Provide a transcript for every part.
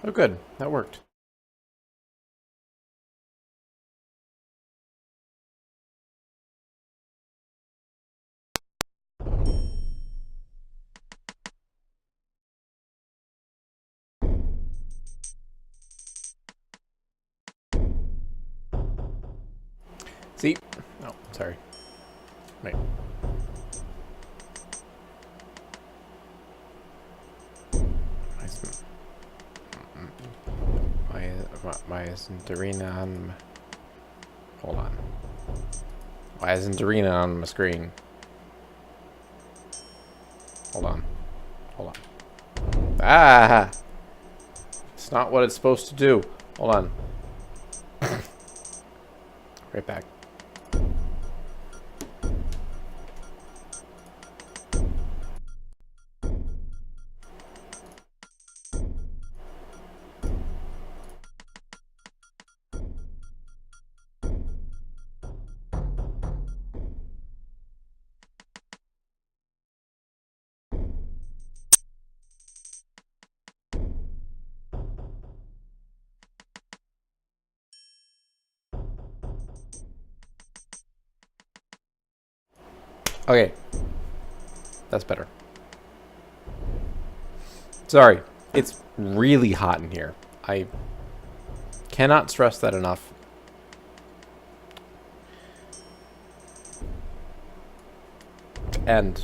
Oh, good. That worked. See? Oh, sorry. Wait. Why isn't Arena on... Hold on. Why isn't Arena on my screen? Hold on. Hold on. Ah! It's not what it's supposed to do. Hold on. Right back. Okay. That's better. Sorry. It's really hot in here. I cannot stress that enough. And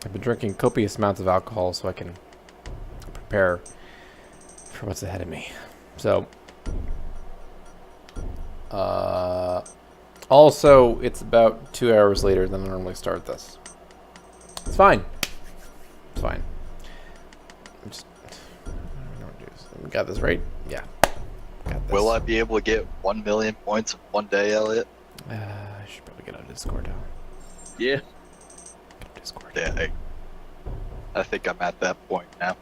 I've been drinking copious amounts of alcohol so I can prepare for what's ahead of me. So, also, it's about 2 hours later than I normally start this. It's fine. It's fine. I'm just... We got this right? Yeah. Got this. Will I be able to get 1 million points in one day, Elliot? I should probably get out of Discord now. Yeah. Discord. Yeah, I think I'm at that point now.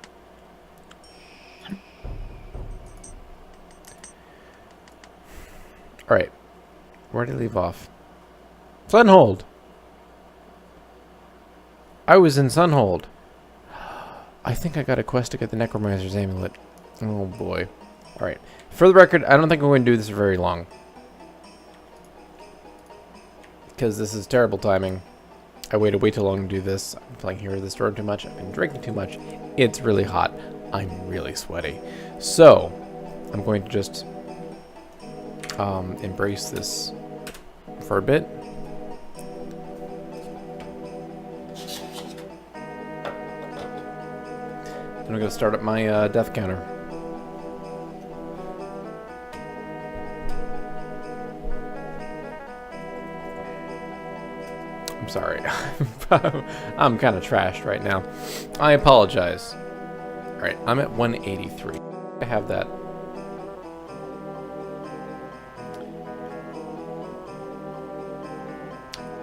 Alright. Where did he leave off? Sunhold! I was in Sunhold. I think I got a quest to get the Necromancer's Amulet. Oh boy. Alright. For the record, I don't think I'm going to do this for very long. Because this is terrible timing. I waited way too long to do this. I'm playing Hero of the Storm too much. I've been drinking too much. It's really hot. I'm really sweaty. So, I'm going to just embrace this for a bit. Then I'm going to start up my death counter. I'm sorry. I'm kind of trashed right now. I apologize. Alright, I'm at 183. I have that.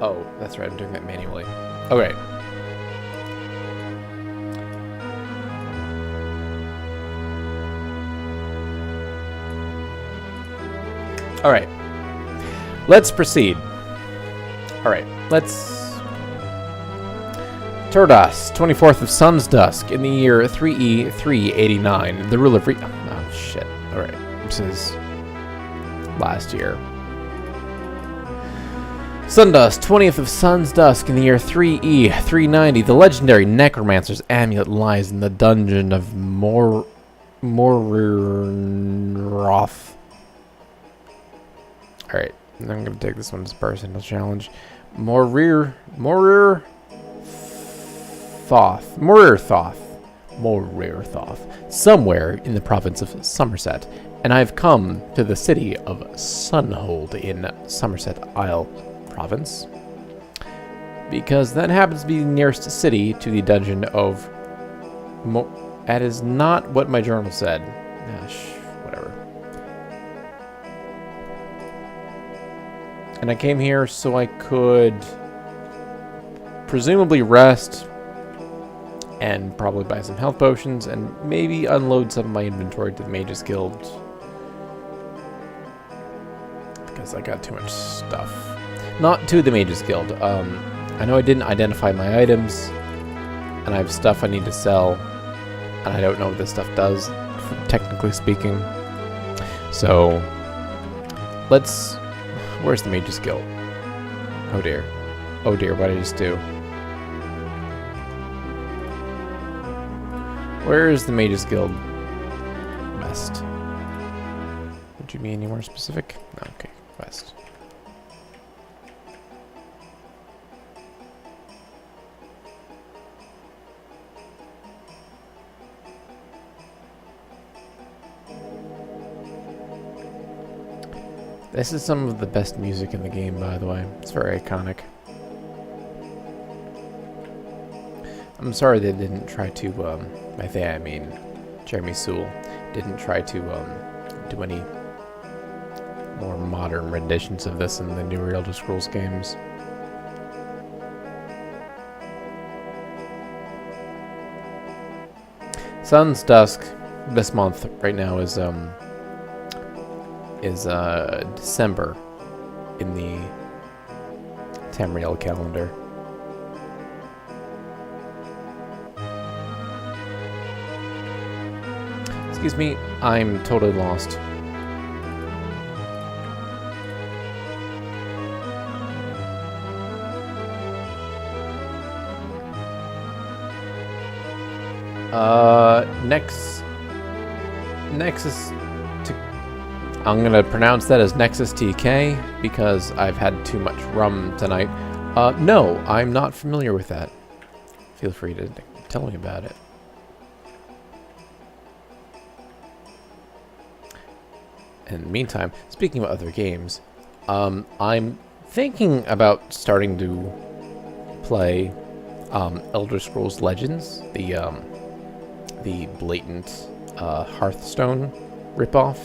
Oh, that's right. I'm doing that manually. Okay. Alright. Let's proceed. Alright, let's... Turdas, 24th of Sun's Dusk, in the year 3E389. The rule of oh, shit. Alright, this is last year. Sundusk, 20th of Sun's Dusk, in the year 3E390. The legendary Necromancer's Amulet lies in the dungeon of Morirnoth. Alright, I'm going to take this one as a personal challenge. Morirthoth. Somewhere in the province of Summerset. And I've come to the city of Sunhold in Summerset Isles province. Because that happens to be the nearest city to the dungeon of... That is not what my journal said. Whatever. And I came here so I could presumably rest and probably buy some health potions and maybe unload some of my inventory to the Mages Guild because I got too much stuff. Not to the Mages Guild. I know I didn't identify my items and I have stuff I need to sell and I don't know what this stuff does technically speaking. So, let's... Where's the Mage's Guild? Oh dear. Oh dear, what did I just do? Where is the Mage's Guild? West. Would you be any more specific? No, okay, west. This is some of the best music in the game, by the way. It's very iconic. I'm sorry they didn't try to, I mean, Jeremy Sewell didn't try to, do any more modern renditions of this in the newer Elder Scrolls games. Sun's Dusk this month right now is December in the Tamriel calendar. Excuse me, I'm totally lost. Nexus to... I'm gonna pronounce that as Nexus TK because I've had too much rum tonight. No, I'm not familiar with that. Feel free to tell me about it. In the meantime, speaking of other games, I'm thinking about starting to play Elder Scrolls Legends, the blatant Hearthstone ripoff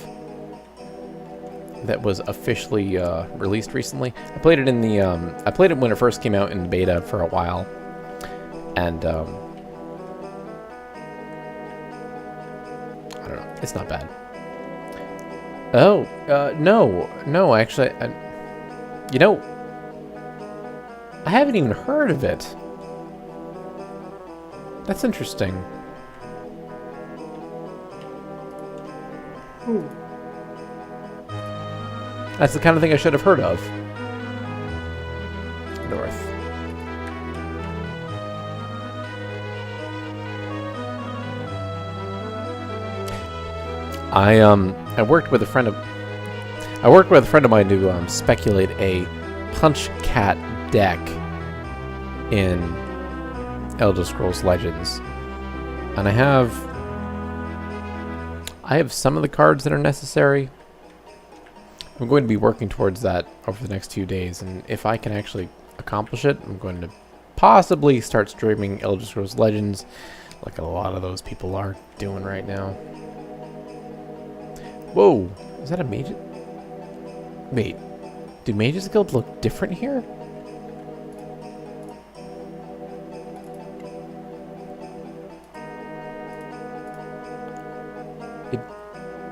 that was officially released recently. I played it in the I played it when it first came out in beta for a while, and I don't know, it's not bad. Oh, no, actually, you know, I haven't even heard of it. That's interesting. That's the kind of thing I should have heard of. North. I worked with a friend of mine to speculate a Punch Cat deck in Elder Scrolls Legends, and I have some of the cards that are necessary. I'm going to be working towards that over the next few days, and if I can actually accomplish it, I'm going to possibly start streaming Elder Scrolls Legends like a lot of those people are doing right now. Whoa, is that a mage? Wait, do Mage's Guild look different here?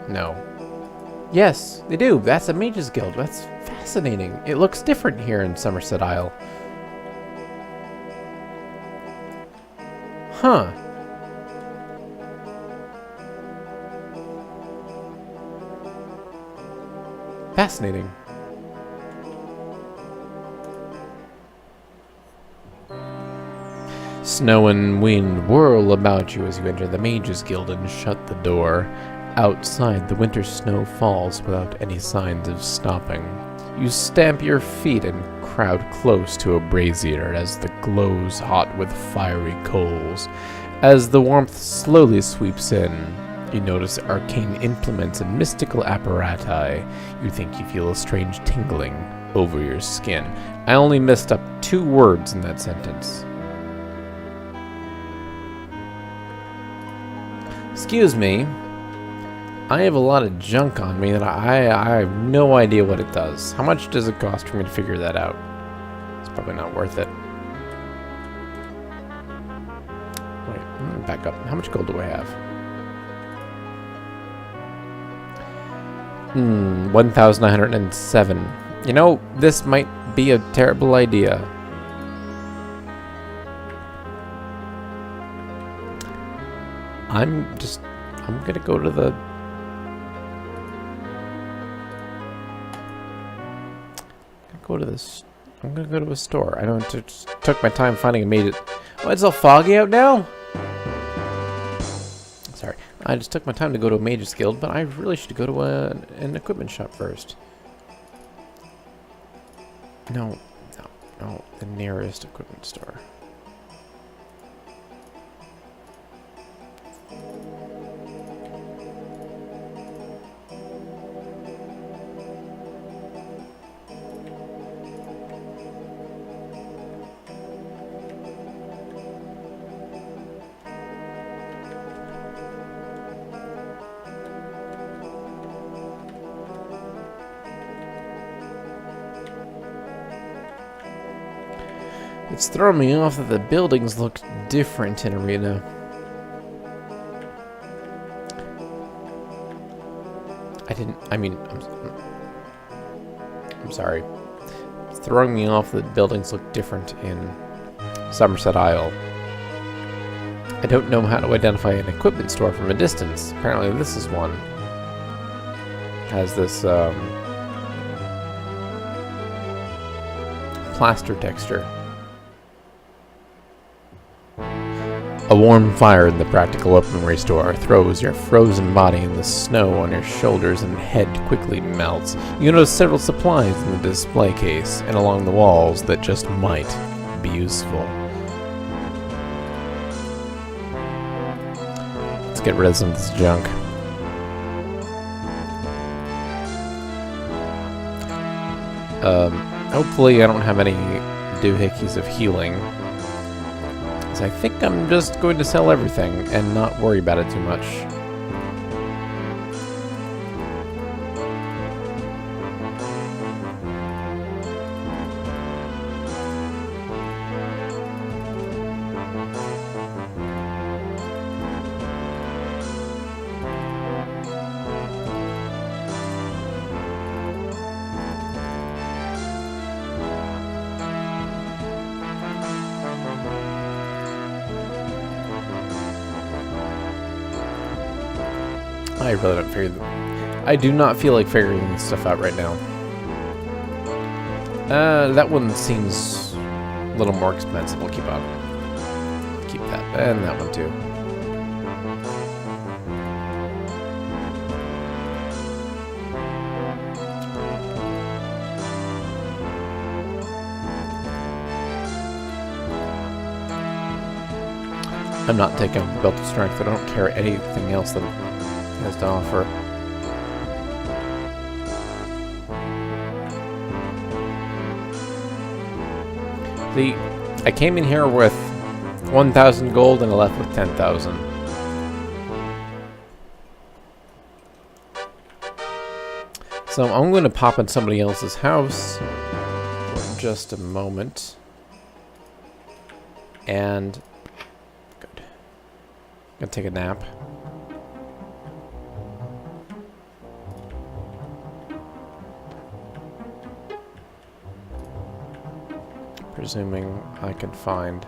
No. Yes, they do. That's a Mage's Guild. That's fascinating. It looks different here in Summerset Isle. Huh. Fascinating. Snow and wind whirl about you as you enter the Mage's Guild and shut the door. Outside, the winter snow falls without any signs of stopping. You stamp your feet and crowd close to a brazier as the glows hot with fiery coals. As the warmth slowly sweeps in, you notice arcane implements and mystical apparati. You think you feel a strange tingling over your skin. I only messed up 2 words in that sentence. Excuse me. I have a lot of junk on me that I have no idea what it does. How much does it cost for me to figure that out? It's probably not worth it. Wait, let me back up. How much gold do I have? 1,907. You know, this might be a terrible idea. I'm gonna go to the... I'm gonna go to a store. I don't just took my time finding a mage. Oh, it's all foggy out now? Sorry. I just took my time to go to a mage's guild, but I really should go to an equipment shop first. No. The nearest equipment store. It's throwing me off that the buildings look different in Arena. I'm sorry. It's throwing me off that buildings look different in Summerset Isle. I don't know how to identify an equipment store from a distance. Apparently this is one. Has this, plaster texture. A warm fire in the practical open-way store throws your frozen body in the snow on your shoulders and head quickly melts. You notice several supplies in the display case and along the walls that just might be useful. Let's get rid of some of this junk. Hopefully I don't have any doohickeys of healing. I think I'm just going to sell everything and not worry about it too much. I really don't figure I do not feel like figuring this stuff out right now. That one seems a little more expensive. We'll keep up. Keep that. And that one too. I'm not taking a belt of strength. I don't carry anything else that has to offer. See, I came in here with 1,000 gold and I left with 10,000. So I'm going to pop in somebody else's house for just a moment. And good. I'm going to take a nap. Presuming I can find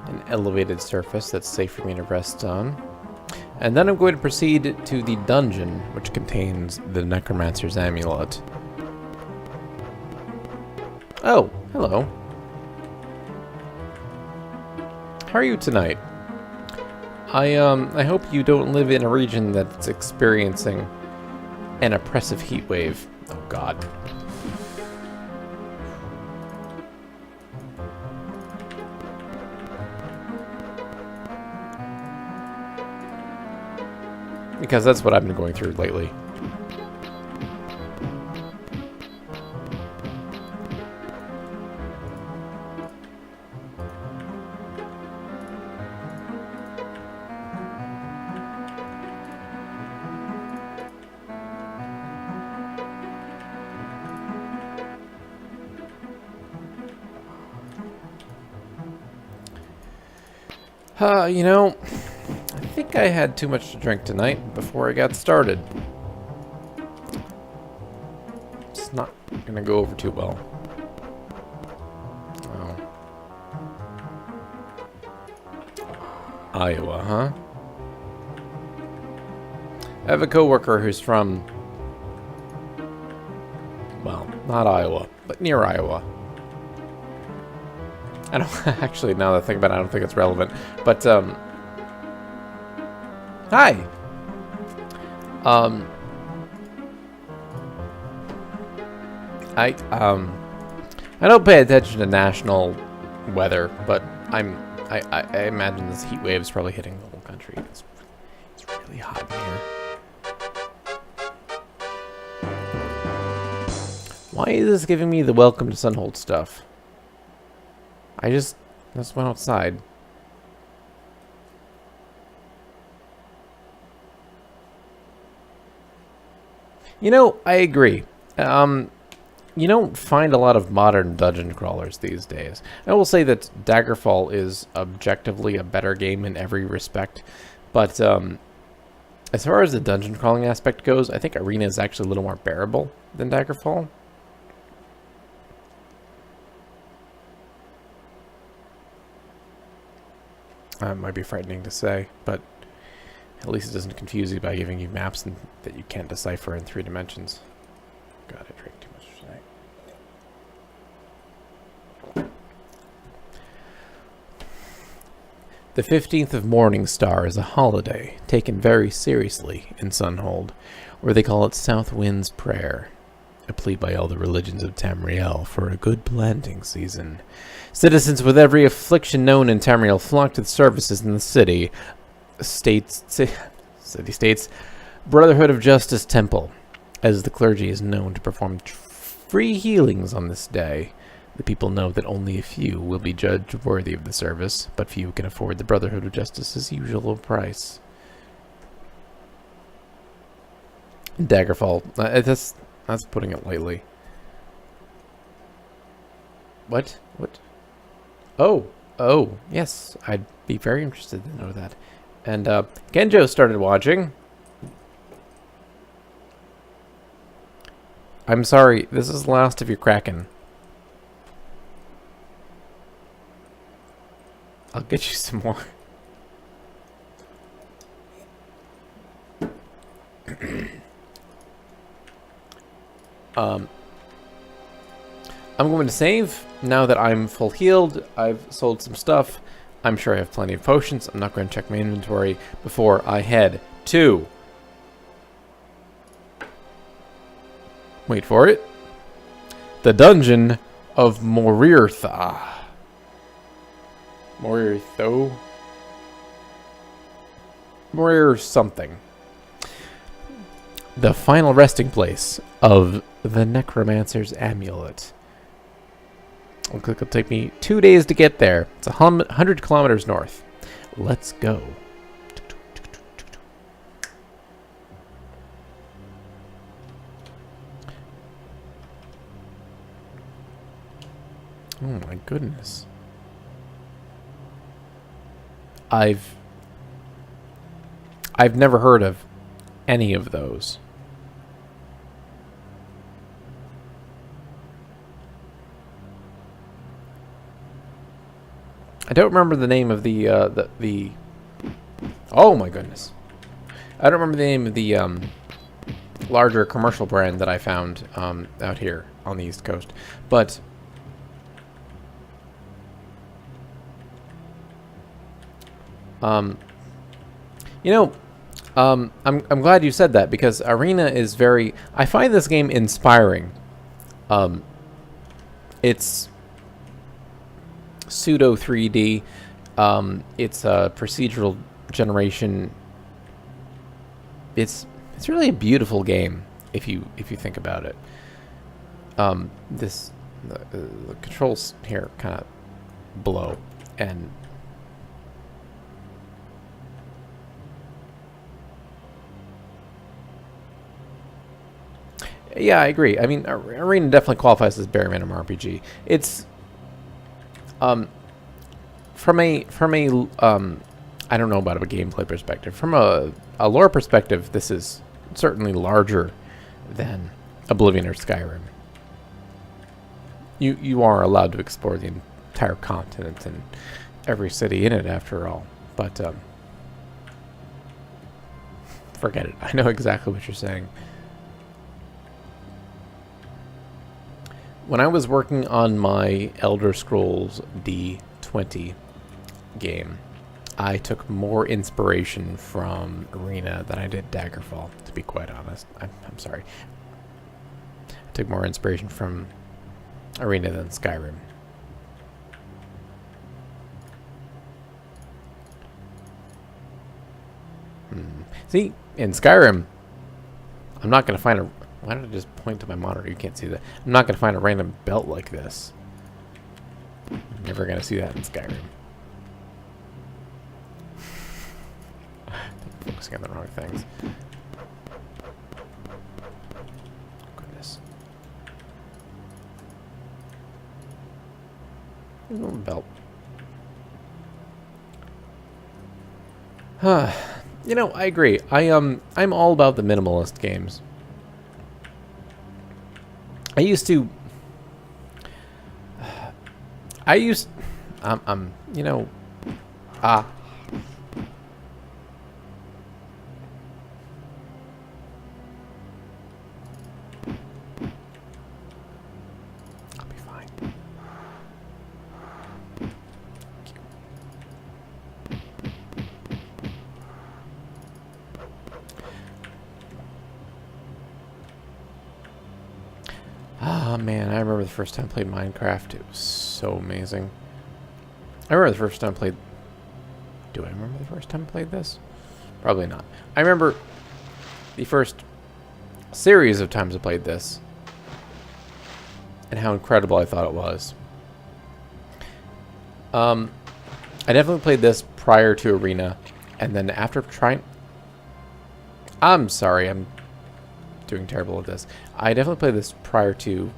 an elevated surface that's safe for me to rest on. And then I'm going to proceed to the dungeon, which contains the Necromancer's Amulet. Oh, hello. How are you tonight? I hope you don't live in a region that's experiencing an oppressive heat wave. Oh god. Because that's what I've been going through lately. You know, I think I had too much to drink tonight before I got started. It's not gonna go over too well. Oh. Iowa, huh? I have a coworker who's from, well, not Iowa, but near Iowa. I don't actually, now that I think about it, I don't think it's relevant. But hi. I don't pay attention to national weather, but I imagine this heat wave is probably hitting the whole country. It's really hot in here. Why is this giving me the welcome to Sunhold stuff? I just went outside. You know, I agree. You don't find a lot of modern dungeon crawlers these days. I will say that Daggerfall is objectively a better game in every respect, but as far as the dungeon crawling aspect goes, I think Arena is actually a little more bearable than Daggerfall. Might be frightening to say, but at least it doesn't confuse you by giving you maps that you can't decipher in 3 dimensions. God, I drank too much tonight. The 15th of Morningstar is a holiday taken very seriously in Sunhold, where they call it South Wind's Prayer, a plea by all the religions of Tamriel for a good planting season. Citizens with every affliction known in Tamriel flock to the services in the city states Brotherhood of Justice Temple, as the clergy is known to perform free healings on this day. The people know that only a few will be judged worthy of the service, but few can afford the Brotherhood of Justice's usual price. Daggerfall, that's putting it lightly. What? Oh, yes, I'd be very interested to know that. And Genjo started watching. I'm sorry, this is the last of your Kraken. I'll get you some more. I'm going to save now that I'm full healed. I've sold some stuff. I'm sure I have plenty of potions. I'm not going to check my inventory before I head to... Wait for it. The Dungeon of Morirtha. Morir something. The final resting place of the Necromancer's Amulet. It'll take me 2 days to get there. It's 100 kilometers north. Let's go. Oh my goodness. I've never heard of any of those. I don't remember the name of the oh my goodness. I don't remember the name of the larger commercial brand that I found out here on the East Coast. But you know, I'm glad you said that, because Arena is very... I find this game inspiring. It's pseudo 3D. It's a procedural generation. It's really a beautiful game if you think about it. The controls here kind of blow, and yeah, I agree. I mean, Arena definitely qualifies as bare minimum RPG. It's from a I don't know about a gameplay perspective. From a lore perspective, this is certainly larger than Oblivion or Skyrim. You are allowed to explore the entire continent and every city in it, after all. But Forget it. I know exactly what you're saying. When I was working on my Elder Scrolls D20 game, I took more inspiration from Arena than I did Daggerfall, to be quite honest. I'm sorry. I took more inspiration from Arena than Skyrim. See, in Skyrim, I'm not going to find a... Why did I just point to my monitor? You can't see that. I'm not going to find a random belt like this. You're never going to see that in Skyrim. Focusing on the wrong things. Goodness. There's no belt. You know, I agree. I'm all about the minimalist games. You know, I'll be fine. Oh man, I remember the first time I played Minecraft. It was so amazing. I remember the first time I played... Do I remember the first time I played this? Probably not. I remember the first series of times I played this and how incredible I thought it was. I definitely played this prior to Arena, and then after trying... I'm sorry, I'm doing terrible at this. I definitely played this prior to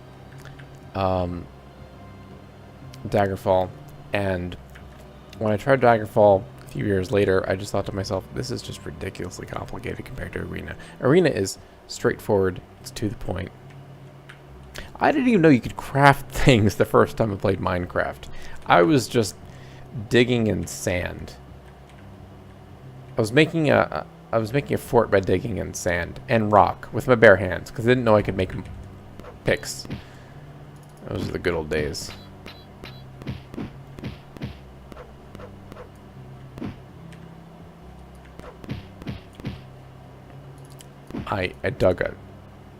Daggerfall, and when I tried Daggerfall a few years later, I just thought to myself, this is just ridiculously complicated compared to Arena. Arena is straightforward, it's to the point. I didn't even know you could craft things the first time I played Minecraft. I was just digging in sand. I was making a fort by digging in sand and rock with my bare hands because I didn't know I could make picks. Those are the good old days. I dug a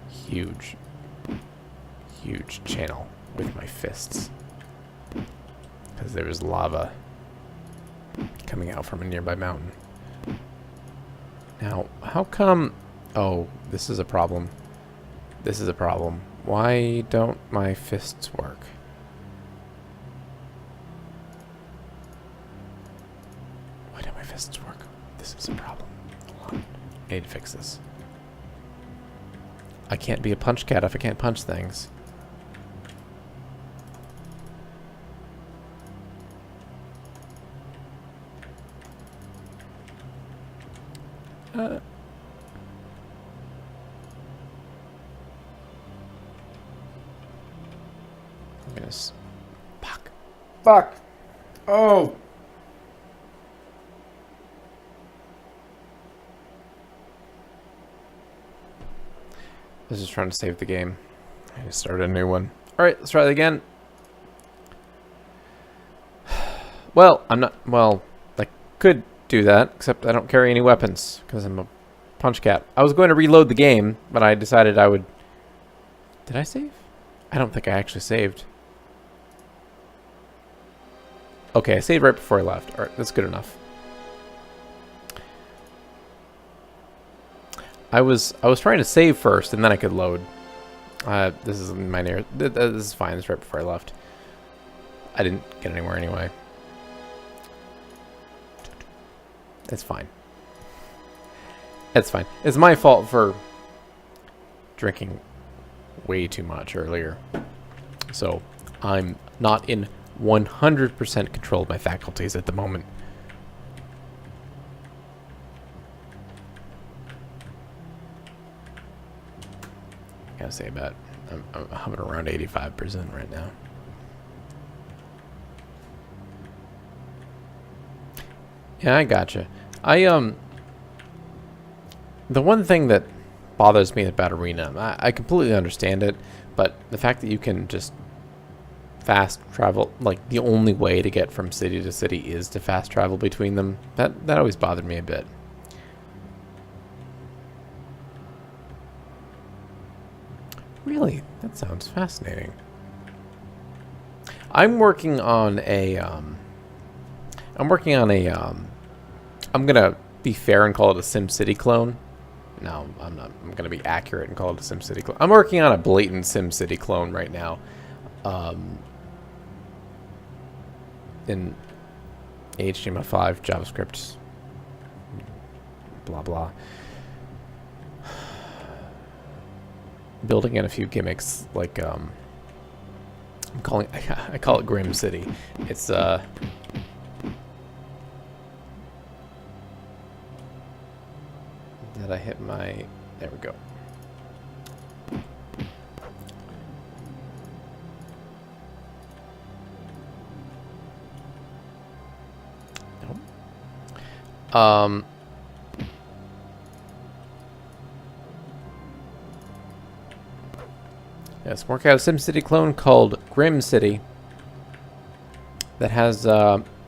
huge channel with my fists because there was lava coming out from a nearby mountain. Now, how come... Oh, this is a problem. This is a problem. Why don't my fists work? Why don't my fists work? This is a problem. Hold on. I need to fix this. I can't be a punch cat if I can't punch things. Yes. Fuck. Fuck. Oh. I was just trying to save the game. I just started a new one. Alright, let's try it again. Well, I'm not... Well, I could do that, except I don't carry any weapons, because I'm a punch cat. I was going to reload the game, but I decided I would... Did I save? I don't think I actually saved. Okay, I saved right before I left. Alright, that's good enough. I was trying to save first, and then I could load. This is my near. This is fine. This is right before I left. I didn't get anywhere anyway. It's fine. It's fine. It's my fault for drinking way too much earlier. So I'm not in 100% control of my faculties at the moment. I gotta say about I'm hovering around 85% right now. Yeah, I gotcha. The one thing that bothers me about Arena, I completely understand it, but the fact that you can just fast travel, like the only way to get from city to city is to fast travel between them, that always bothered me a bit. Really? That sounds fascinating. I'm working on a, I'm gonna be fair and call it a SimCity clone. No, I'm not. I'm gonna be accurate and call it a SimCity clone. I'm working on a blatant SimCity clone right now. In HTML5, JavaScript, blah blah. Building in a few gimmicks, like I'm calling. I call it Grim City. It's Did I hit my? There we go. Nope. Yes, work out a SimCity clone called Grim City that has,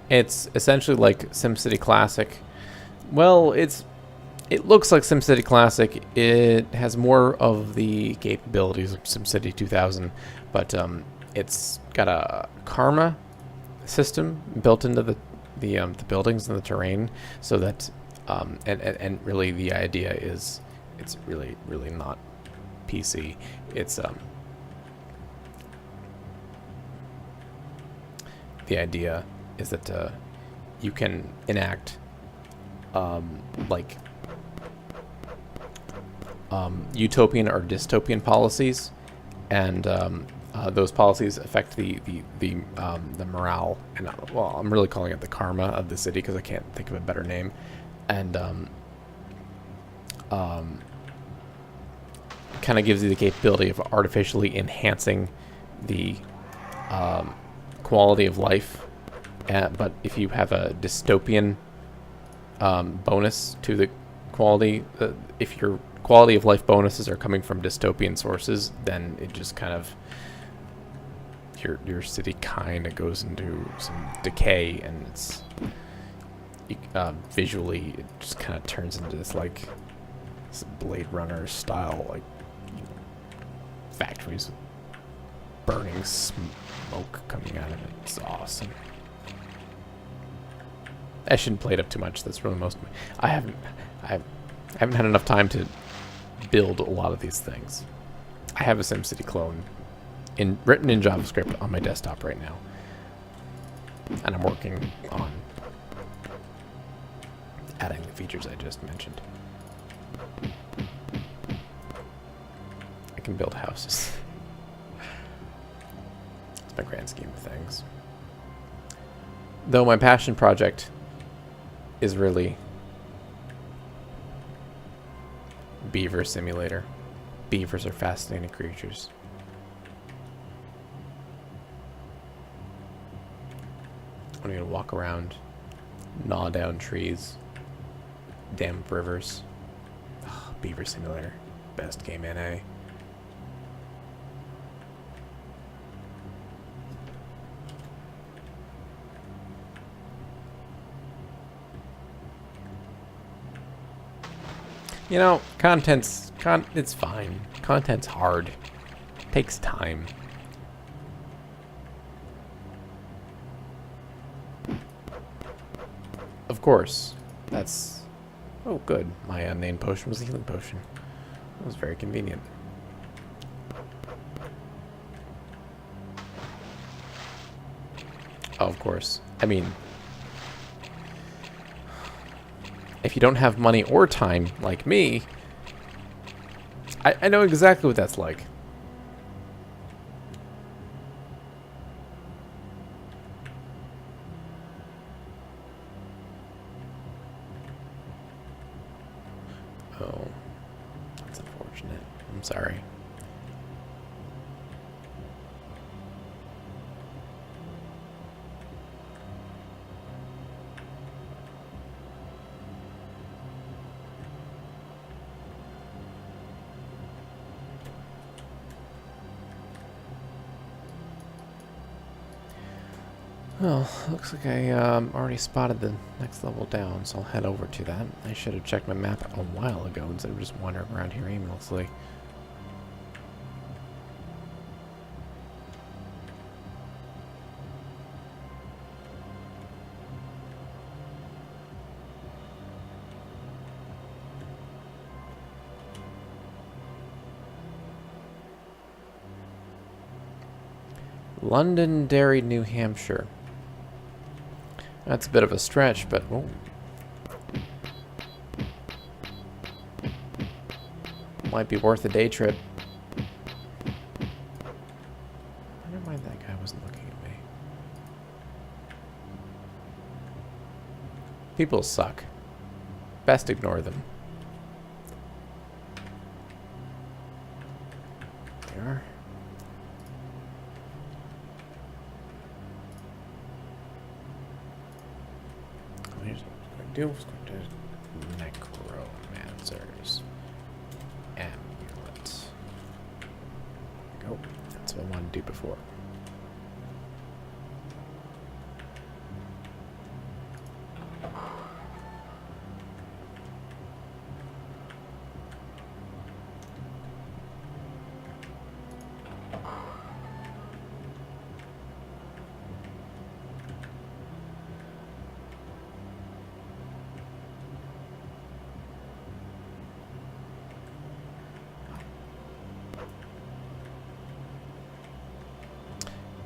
it's essentially like SimCity Classic. Well, it looks like SimCity Classic. It has more of the capabilities of SimCity 2000, but it's got a karma system built into the buildings and the terrain, so that and really the idea is it's really not PC. It's the idea is that you can enact like utopian or dystopian policies, and those policies affect the morale, and well, I'm really calling it the karma of the city because I can't think of a better name, and kind of gives you the capability of artificially enhancing the quality of life. But if you have a dystopian bonus to the quality, if your quality of life bonuses are coming from dystopian sources, then it just kind of your city kind of goes into some decay, and it's visually it just kind of turns into this like this Blade Runner style, like factories burning smoke coming out of it. It's awesome. I shouldn't play it up too much. That's really most of me. I haven't had enough time to build a lot of these things. I have a SimCity clone written in JavaScript on my desktop right now, and I'm working on adding the features I just mentioned. I can build houses. It's my grand scheme of things. Though my passion project is really Beaver Simulator. Beavers are fascinating creatures. I'm gonna walk around, gnaw down trees, dam up rivers. Oh, Beaver Simulator, best game NA. You know, it's fine. Content's hard. Takes time. Of course, that's... Oh, good. My unnamed potion was a healing potion. That was very convenient. Oh, of course. I mean... if you don't have money or time, like me, I know exactly what that's like. Oh, that's unfortunate. I'm sorry. Well, looks like I already spotted the next level down, so I'll head over to that. I should have checked my map a while ago instead of just wandering around here aimlessly. Londonderry, New Hampshire. That's a bit of a stretch, but oh. Might be worth a day trip. I wonder why that guy wasn't looking at me. People suck. Best ignore them. They are. Here's what I'm going to do. I'm going to Necromancer's Amulet. There we go. That's what I wanted to do before.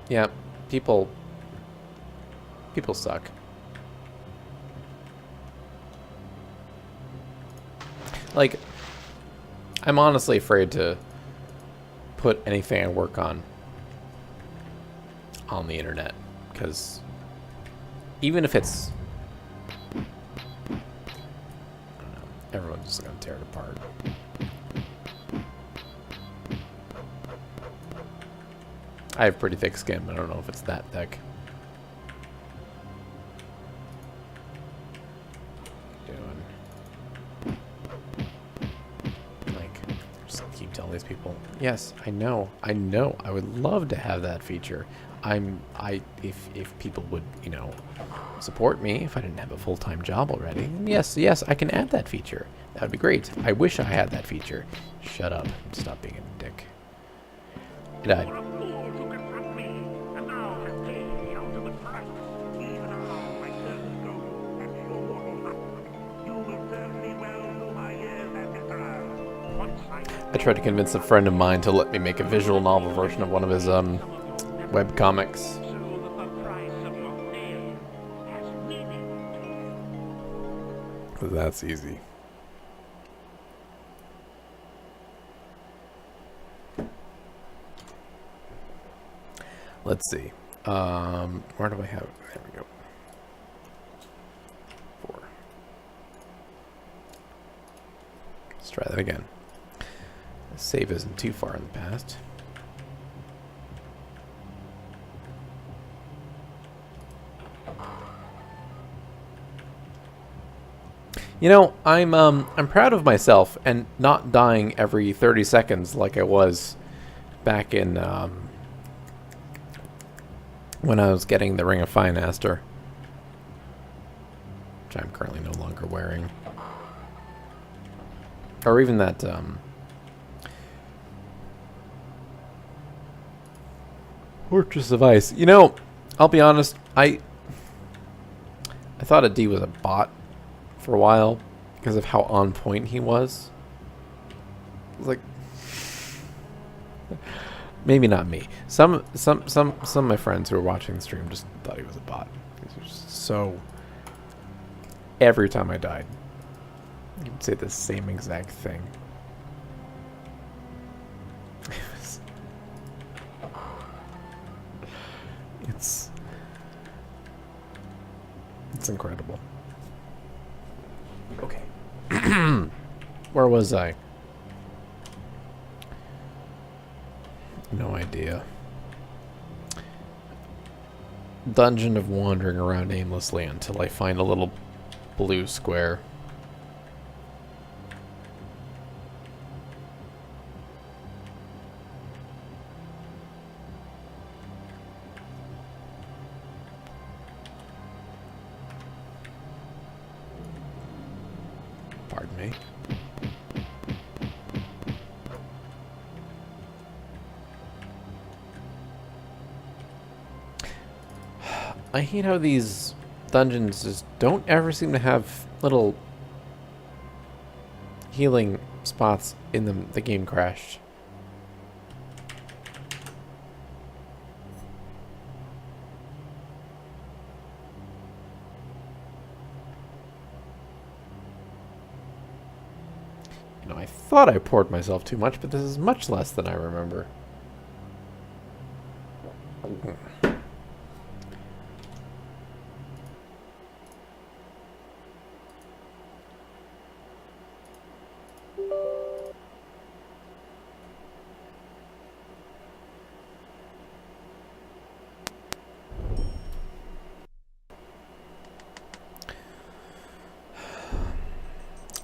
Yeah, people suck. Like, I'm honestly afraid to put anything I work on the internet, because even if it's, I don't know, everyone's just gonna tear it apart. I have pretty thick skin, but I don't know if it's that thick. Just keep telling these people, yes, I know, I would love to have that feature. If people would, you know, support me, if I didn't have a full-time job already, then yes, I can add that feature. That would be great. I wish I had that feature. Shut up. Stop being a dick. I died. I tried to convince a friend of mine to let me make a visual novel version of one of his web comics. That's easy. Let's see. Where do I have it? There we go. 4. Let's try that again. The save isn't too far in the past. You know, I'm proud of myself and not dying every 30 seconds like I was back in when I was getting the Ring of Finaster, which I'm currently no longer wearing. Or even that Fortress of Ice. You know, I'll be honest, I thought a D was a bot for a while because of how on point he was. Like, maybe not me. Some of my friends who were watching the stream just thought he was a bot. He was just so. Every time I died, he would say the same exact thing. It's incredible. Okay. Where was I? No idea. Dungeon of wandering around aimlessly until I find a little blue square. me. I hate how these dungeons just don't ever seem to have little healing spots in them. The game crashed. You know, I thought I poured myself too much, but this is much less than I remember.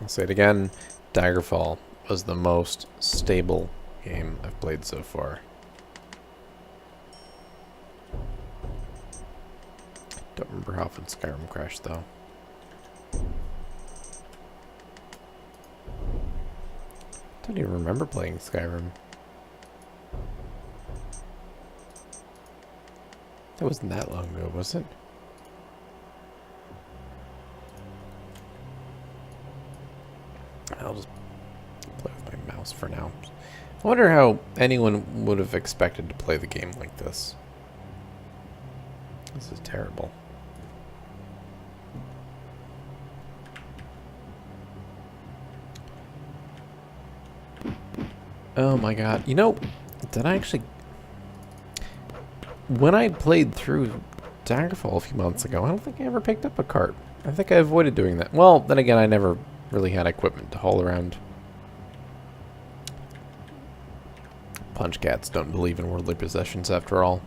I'll say it again, Daggerfall was the most stable game I've played so far. Don't remember how often Skyrim crashed though. Don't even remember playing Skyrim. That wasn't that long ago, was it? I'll just play with my mouse for now. I wonder how anyone would have expected to play the game like this. This is terrible. Oh my god. You know, did I actually... When I played through Daggerfall a few months ago, I don't think I ever picked up a cart. I think I avoided doing that. Well, then again, I never really had equipment to haul around. Punch cats don't believe in worldly possessions after all.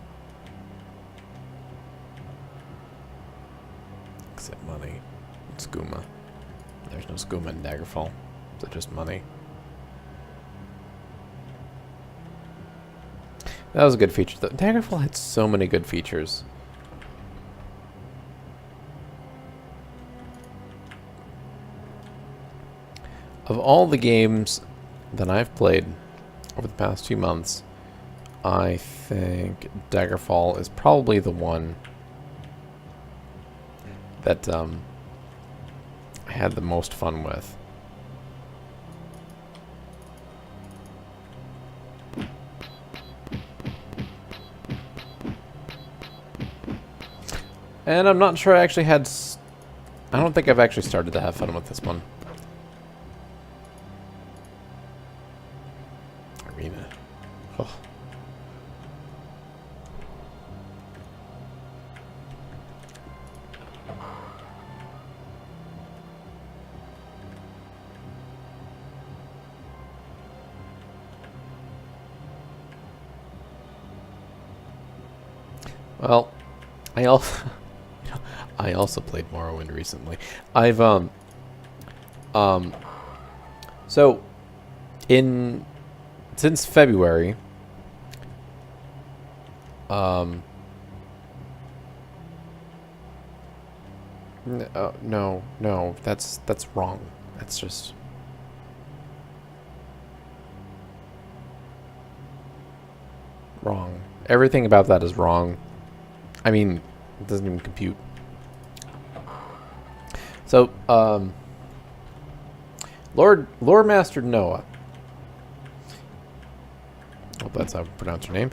Except money. And skooma. There's no skooma in Daggerfall. So just money. That was a good feature though. Daggerfall had so many good features. Of all the games that I've played over the past few months, I think Daggerfall is probably the one that I had the most fun with. And I'm not sure I actually had... I don't think I've actually started to have fun with this one. Arena. Oh. Well, I also played Morrowind recently. I've so since February no, that's wrong. That's just wrong. Everything about that is wrong. I mean, it doesn't even compute. So, Lore Master Noah. Hope that's how I pronounce your name.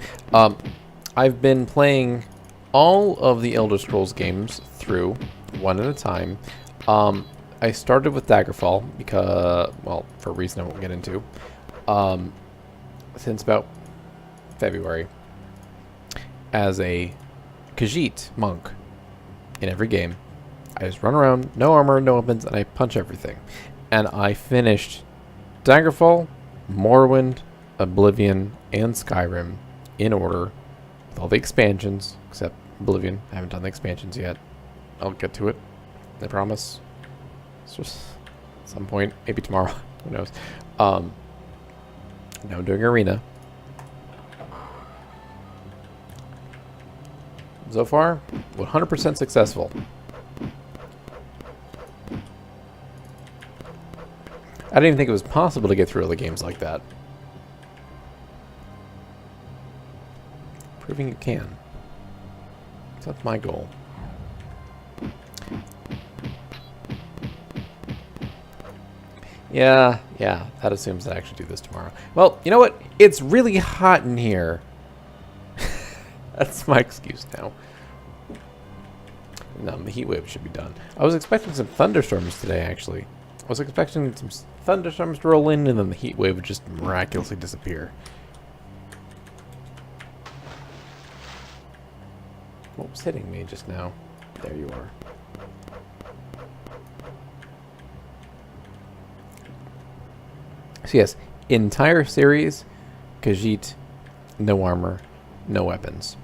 I've been playing all of the Elder Scrolls games through, one at a time. I started with Daggerfall because, well, for a reason I won't get into, since about February, as a Khajiit monk in every game. I just run around, no armor, no weapons, and I punch everything. And I finished Daggerfall, Morrowind, Oblivion, and Skyrim in order with all the expansions, except Oblivion. I haven't done the expansions yet. I'll get to it. I promise. It's just at some point, maybe tomorrow. Who knows? Now I'm doing Arena. So far, 100% successful. I didn't even think it was possible to get through other games like that. Proving you can. So that's my goal. Yeah, that assumes I actually do this tomorrow. Well, you know what? It's really hot in here. That's my excuse now. No, the heat wave should be done. I was expecting some thunderstorms today, actually. I was expecting some thunderstorms to roll in, and then the heat wave would just miraculously disappear. What was hitting me just now? There you are. So yes, entire series, Khajiit, no armor, no weapons.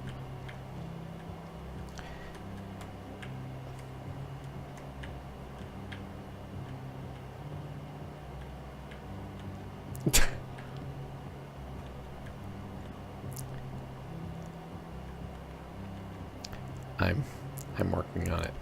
I'm working on it.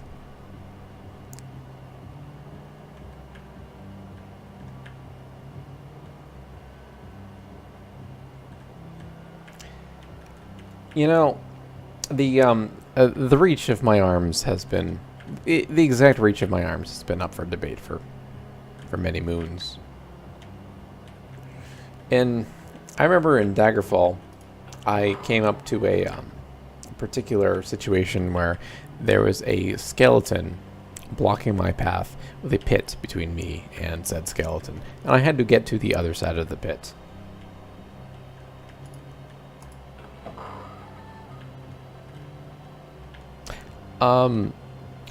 You know, the reach of my arms has been the exact reach of my arms has been up for debate for many moons. And I remember in Daggerfall, I came up to a particular situation where there was a skeleton blocking my path with a pit between me and said skeleton, and I had to get to the other side of the pit.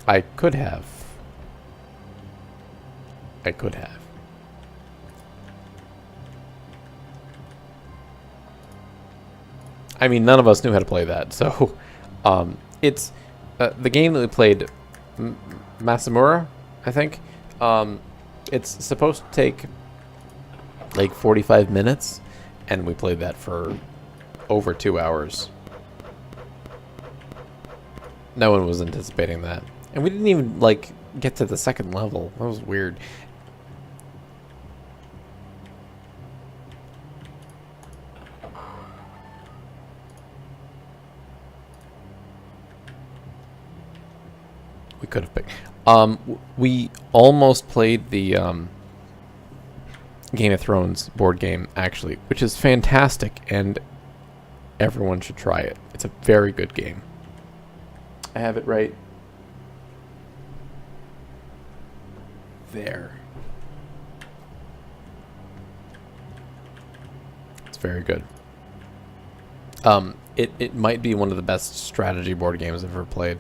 I could have. I mean, none of us knew how to play that, so it's the game that we played, Masamura, I think. It's supposed to take like 45 minutes, and we played that for over 2 hours. No one was anticipating that. And we didn't even, like, get to the second level. That was weird. We could have picked. We almost played the Game of Thrones board game, actually, which is fantastic, and everyone should try it. It's a very good game. I have it right there. It's very good. It might be one of the best strategy board games I've ever played.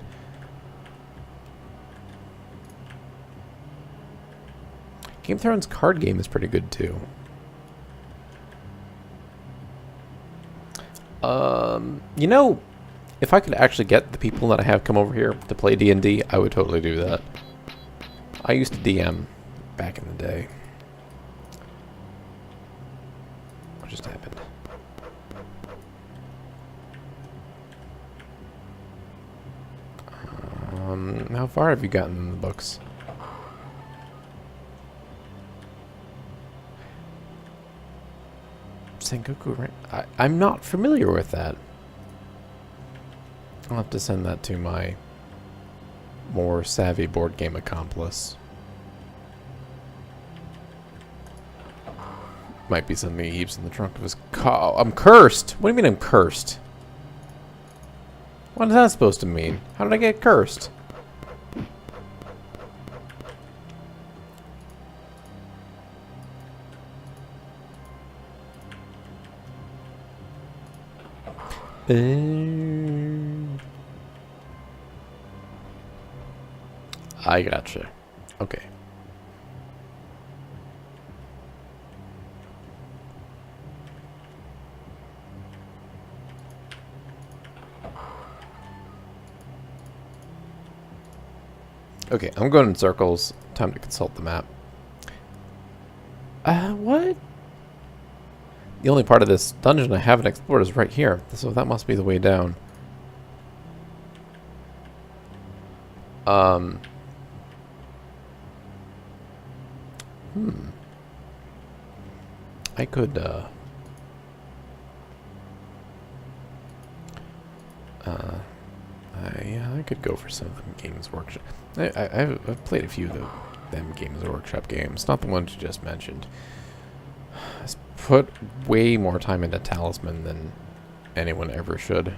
Game of Thrones card game is pretty good too. You know, if I could actually get the people that I have come over here to play D&D, I would totally do that. I used to DM back in the day. What just happened? How far have you gotten in the books? Sengoku, right? I'm not familiar with that. I'll have to send that to my more savvy board game accomplice. Might be something he keeps in the trunk of his car. I'm cursed! What do you mean I'm cursed? What is that supposed to mean? How did I get cursed? I gotcha. Okay. Okay, I'm going in circles. Time to consult the map. What? The only part of this dungeon I haven't explored is right here, so that must be the way down. I could, I could go for some of them Games Workshop. I've played a few of them Games Workshop games, not the ones you just mentioned. I put way more time into Talisman than anyone ever should.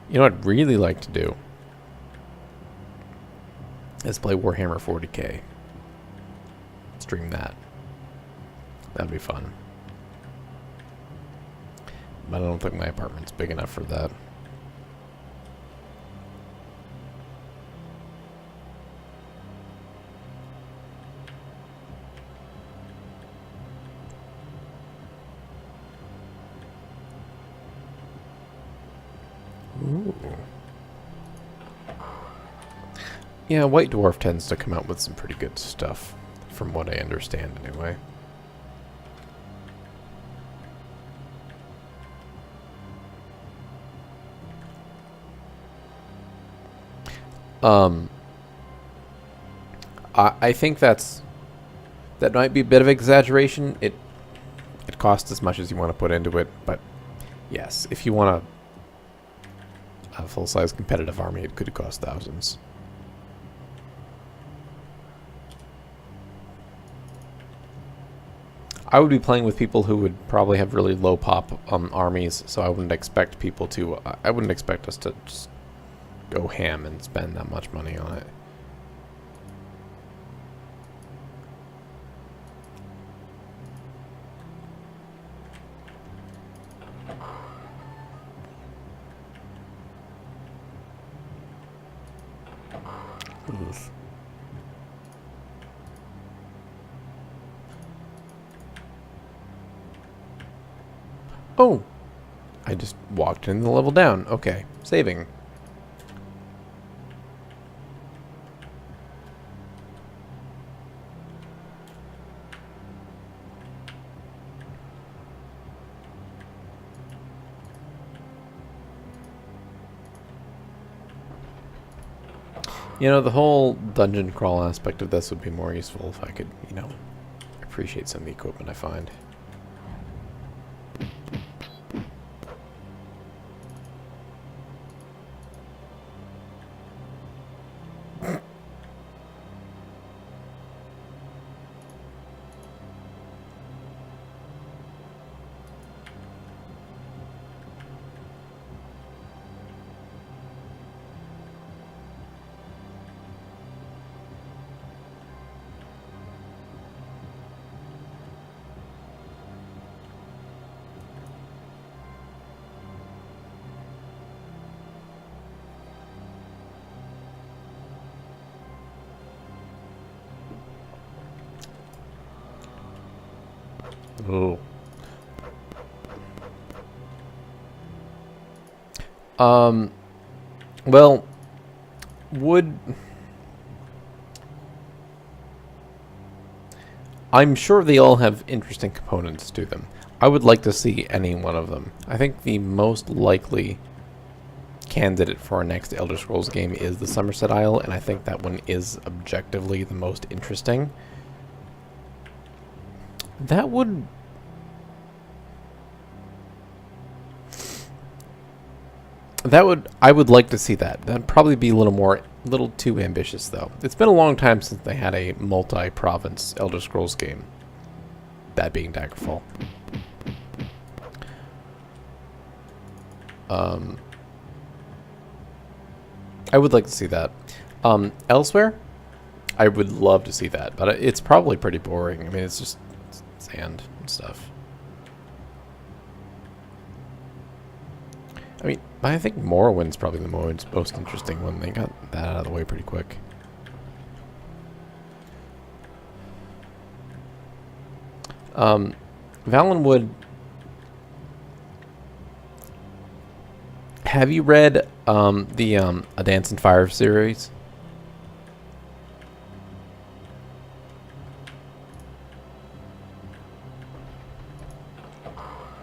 You know what I'd really like to do is play Warhammer 40k. Stream that. That'd be fun. But I don't think my apartment's big enough for that. Ooh. Yeah, White Dwarf tends to come out with some pretty good stuff, from what I understand anyway. I think that might be a bit of exaggeration. It costs as much as you want to put into it, but yes, if you want a full-size competitive army, it could cost thousands. I would be playing with people who would probably have really low pop armies, so I wouldn't expect people to. I wouldn't expect us to just go ham and spend that much money on it. Oof. Oh! I just walked in the level down. Okay, saving. You know, the whole dungeon crawl aspect of this would be more useful if I could, you know, appreciate some of the equipment I find. Oh. Well, I'm sure they all have interesting components to them. I would like to see any one of them. I think the most likely candidate for our next Elder Scrolls game is the Summerset Isle, and I think that one is objectively the most interesting. That would... I would like to see that. That'd probably be a little too ambitious, though. It's been a long time since they had a multi-province Elder Scrolls game. That being Daggerfall. I would like to see that. Elsewhere, I would love to see that, but it's probably pretty boring. I mean, it's just sand and stuff. I mean, I think Morrowind's probably the most interesting one. They got that out of the way pretty quick. Valenwood. Have you read the A Dance in Fire series?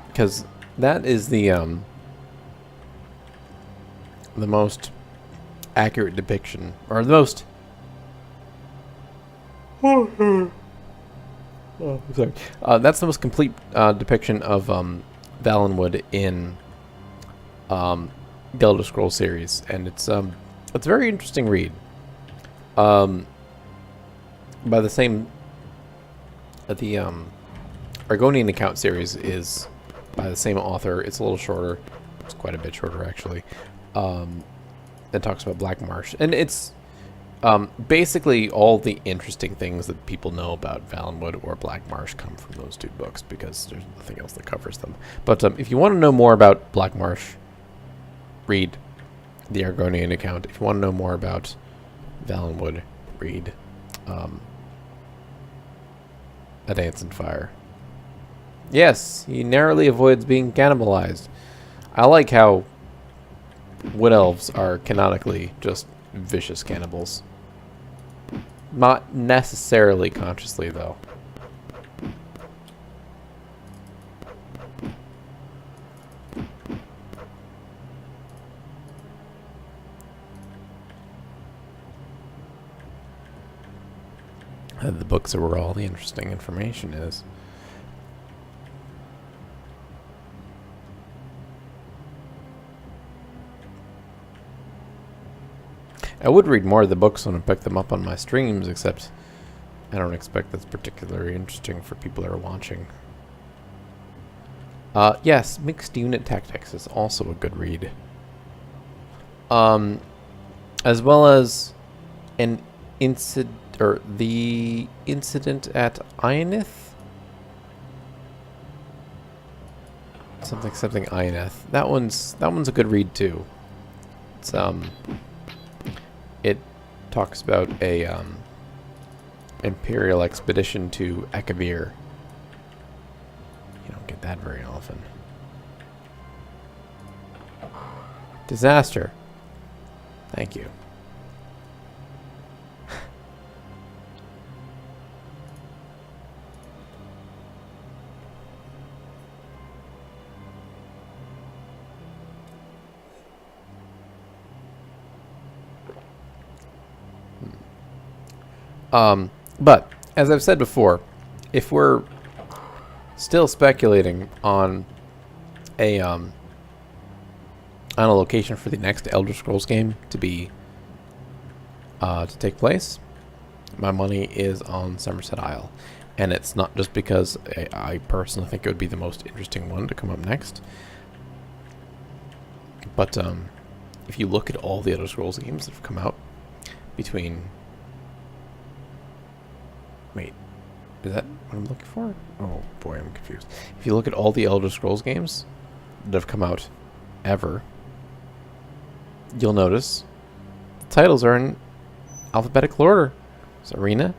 Because that is the most accurate depiction, or the most Oh, sorry. That's the most complete depiction of Valenwood in the Elder Scrolls series, and it's a very interesting read. By the same, the Argonian account series is by the same author. It's a little shorter. It's quite a bit shorter, actually. It talks about Black Marsh, and it's basically all the interesting things that people know about Valenwood or Black Marsh come from those two books, because there's nothing else that covers them. But if you want to know more about Black Marsh, read the Argonian account. If you want to know more about Valenwood, read A Dance in Fire. Yes, he narrowly avoids being cannibalized. I like how wood elves are canonically just vicious cannibals. Not necessarily consciously, though. The books are where all the interesting information is. I would read more of the books when I pick them up on my streams, except I don't expect that's particularly interesting for people that are watching. Yes, Mixed Unit Tactics is also a good read. As well as an the incident at Ionith? Something Ionith. That one's a good read too. It's it talks about a imperial expedition to Ekavir. You don't get that very often. Disaster. Thank you. But as I've said before, if we're still speculating on a location for the next Elder Scrolls game to be to take place, my money is on Summerset Isle, and it's not just because I personally think it would be the most interesting one to come up next, but if you look at all the Elder Scrolls games that have come out between... Wait, is that what I'm looking for? Oh boy, I'm confused. If you look at all the Elder Scrolls games that have come out ever, you'll notice the titles are in alphabetical order. It's Arena,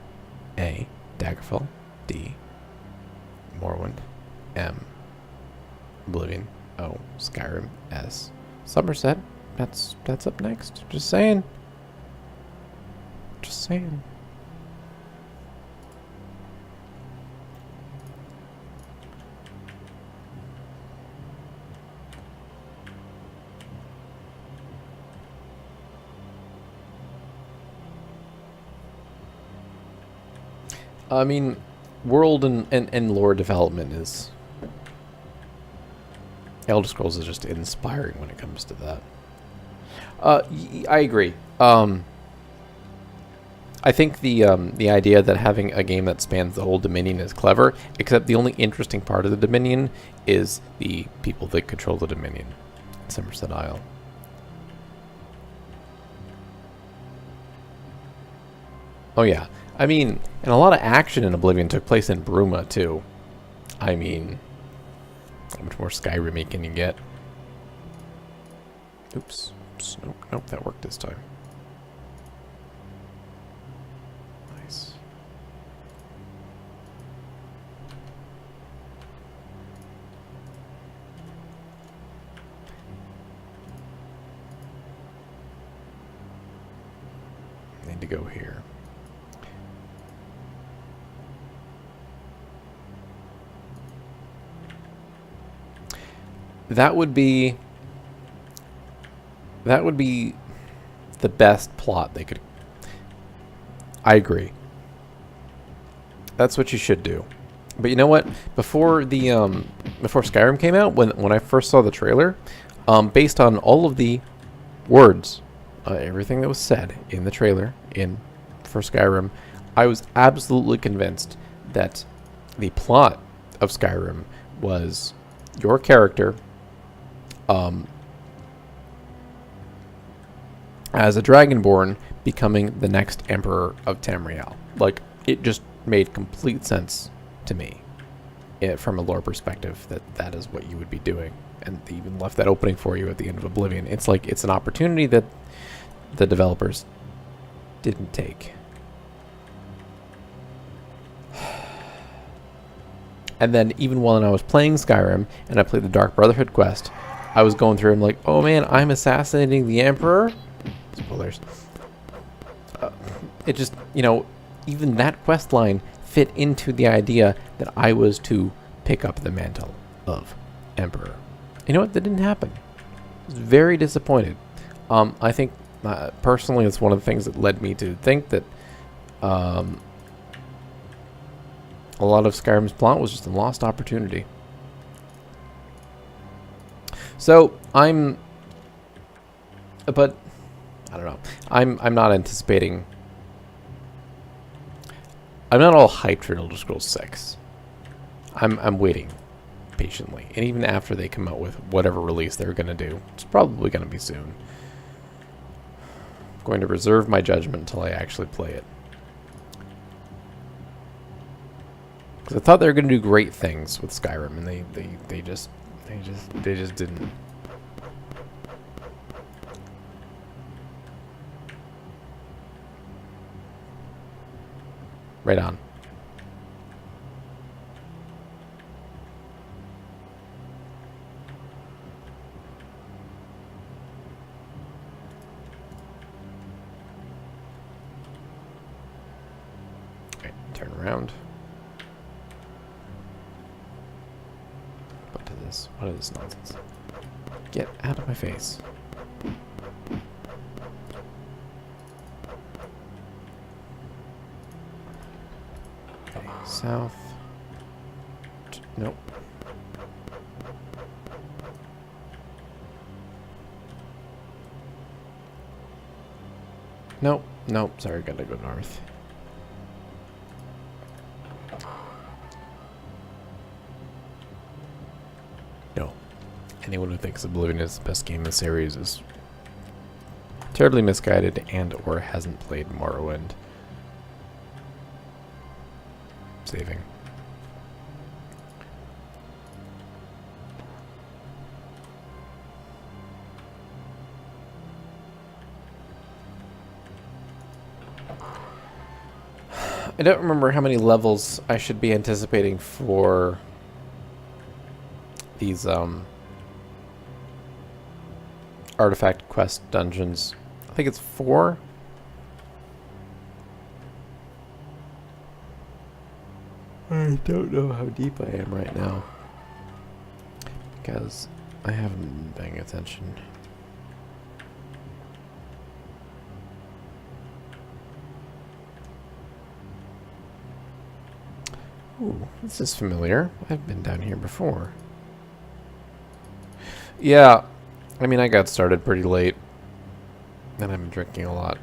A, Daggerfall, D, Morrowind, M, Oblivion, O, Skyrim, S, Summerset. That's up next. Just saying. Just saying. I mean, world and lore development is... Elder Scrolls is just inspiring when it comes to that. I agree. I think the idea that having a game that spans the whole Dominion is clever, except the only interesting part of the Dominion is the people that control the Dominion. Summerset Isle. Oh yeah. I mean, and a lot of action in Oblivion took place in Bruma, too. I mean, how much more Skyrim-y can you get? Oops. Nope, that worked this time. Nice. Need to go here. That would be the best plot they could... I agree. That's what you should do. But you know what? Before the before Skyrim came out, when I first saw the trailer, based on all of the words, everything that was said in the trailer for Skyrim, I was absolutely convinced that the plot of Skyrim was your character as a Dragonborn becoming the next Emperor of Tamriel. Like, it just made complete sense to me from a lore perspective that is what you would be doing. And they even left that opening for you at the end of Oblivion. It's like, it's an opportunity that the developers didn't take. And then even while I was playing Skyrim and I played the Dark Brotherhood quest, I was going through and like, oh man, I'm assassinating the Emperor. Spoilers. It just, you know, even that quest line fit into the idea that I was to pick up the mantle of Emperor. You know what? That didn't happen. I was very disappointed. I think, personally, it's one of the things that led me to think that a lot of Skyrim's plot was just a lost opportunity. So, but, I don't know. I'm not anticipating... I'm not all hyped for Elder Scrolls 6. I'm waiting patiently. And even after they come out with whatever release they're going to do, it's probably going to be soon. I'm going to reserve my judgment until I actually play it. Because I thought they were going to do great things with Skyrim, and they just didn't. Right on. Okay, turn around. What is this? What is this nonsense? Get out of my face. South. Nope. Nope. Nope. Sorry, gotta go north. No. Anyone who thinks Oblivion is the best game in the series is terribly misguided and or hasn't played Morrowind. Saving. I don't remember how many levels I should be anticipating for these artifact quest dungeons. I think it's 4. I don't know how deep I am right now because I haven't been paying attention. Ooh, this is familiar. I've been down here before. Yeah, I mean, I got started pretty late and I've been drinking a lot.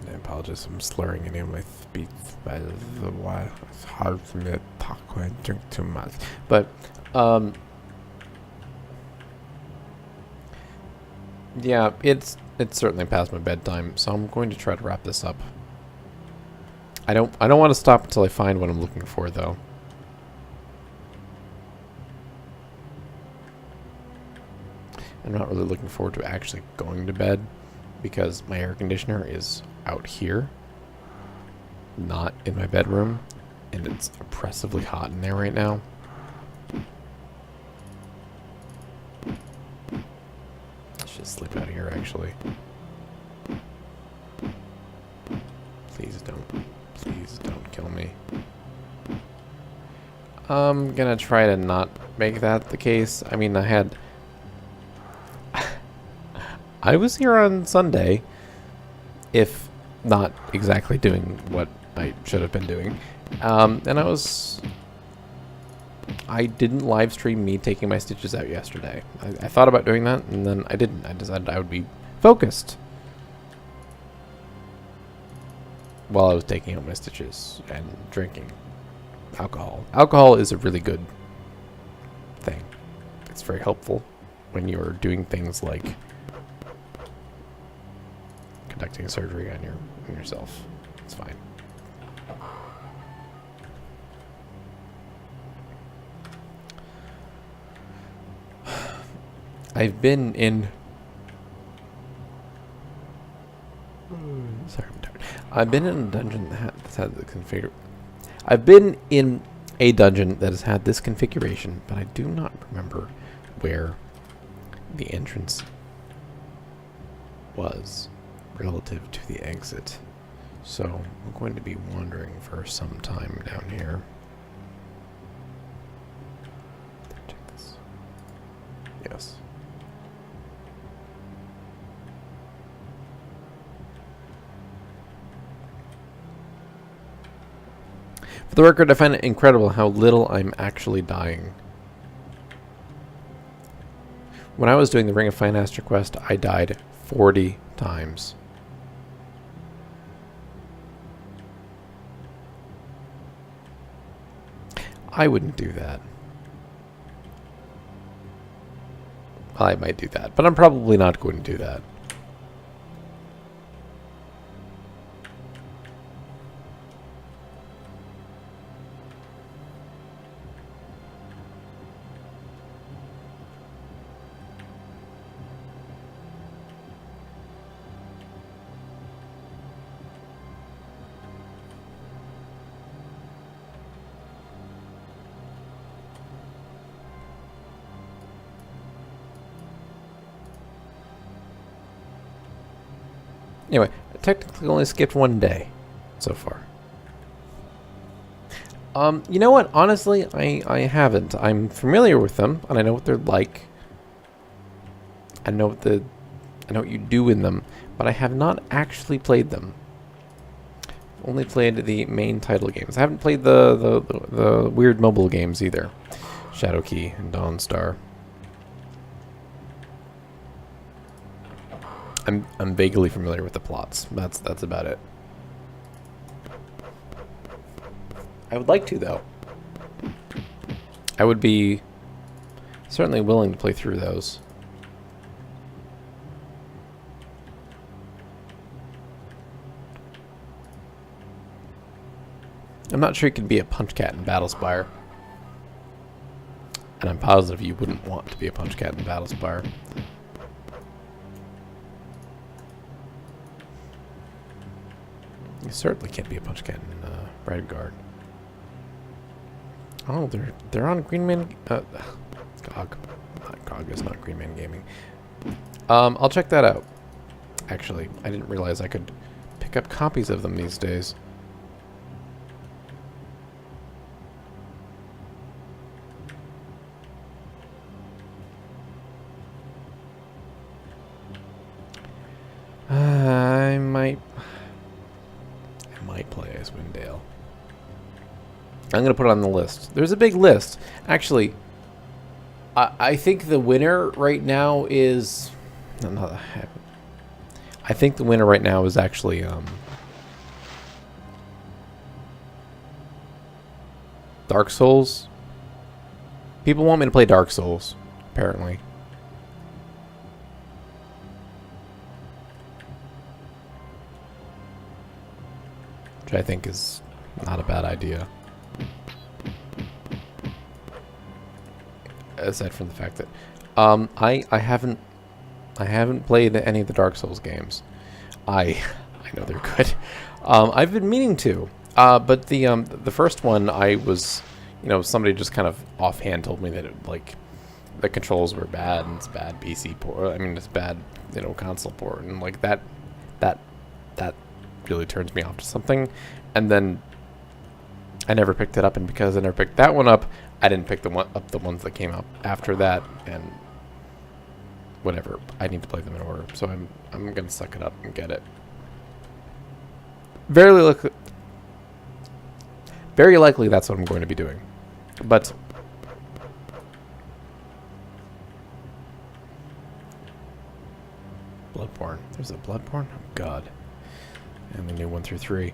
I apologize, I'm slurring any of my speech by the while. It's hard for me to talk when I drink too much. But, yeah, it's certainly past my bedtime, so I'm going to try to wrap this up. I don't want to stop until I find what I'm looking for, though. I'm not really looking forward to actually going to bed because my air conditioner is out here, not in my bedroom, and it's oppressively hot in there right now. Let's just sleep out here, actually. Please don't kill me. I'm gonna try to not make that the case. I mean, I was here on Sunday. If not exactly doing what I should have been doing. And I didn't live stream me taking my stitches out yesterday. I thought about doing that, and then I didn't. I decided I would be focused while I was taking out my stitches and drinking alcohol. Alcohol is a really good thing. It's very helpful when you're doing things like conducting surgery on yourself. It's fine. I've been in... Sorry, I'm tired. I've been in a dungeon that's had the configure... I've been in a dungeon that has had this configuration, but I do not remember where the entrance was relative to the exit. So I'm going to be wandering for some time down here. Check this. Yes. For the record, I find it incredible how little I'm actually dying. When I was doing the Ring of Finaster quest, I died 40 times. I wouldn't do that. Well, I might do that, but I'm probably not going to do that. Anyway, I technically only skipped one day so far. You know what? Honestly, I haven't. I'm familiar with them, and I know what they're like. I know what you do in them, but I have not actually played them. Only played the main title games. I haven't played the weird mobile games either. Shadowkey and Dawnstar. I'm vaguely familiar with the plots. That's about it. I would like to, though. I would be certainly willing to play through those. I'm not sure you could be a punch cat in Battlespire. And I'm positive you wouldn't want to be a punch cat in Battlespire. You certainly can't be a punch cat in Bright Guard. Oh, they're on Green Man. GOG. GOG is not Green Man Gaming. I'll check that out. Actually, I didn't realize I could pick up copies of them these days. I might play Icewind Dale. I'm going to put it on the list. There's a big list. Actually, I think the winner right now is... I think the winner right now is actually... Dark Souls. People want me to play Dark Souls, apparently. Which I think is not a bad idea. Aside from the fact that I haven't played any of the Dark Souls games. I know they're good. I've been meaning to, but the first one I was, somebody just kind of offhand told me that the controls were bad and it's bad PC port. I mean, it's bad console port, and like that really turns me off to something. And then I never picked it up, and because I never picked that one up, I didn't pick the ones that came up after that, and whatever. I need to play them in order, so I'm gonna suck it up and get it. Very very likely that's what I'm going to be doing. But Bloodborne. There's a Bloodborne? Oh god. And the new 1 through 3.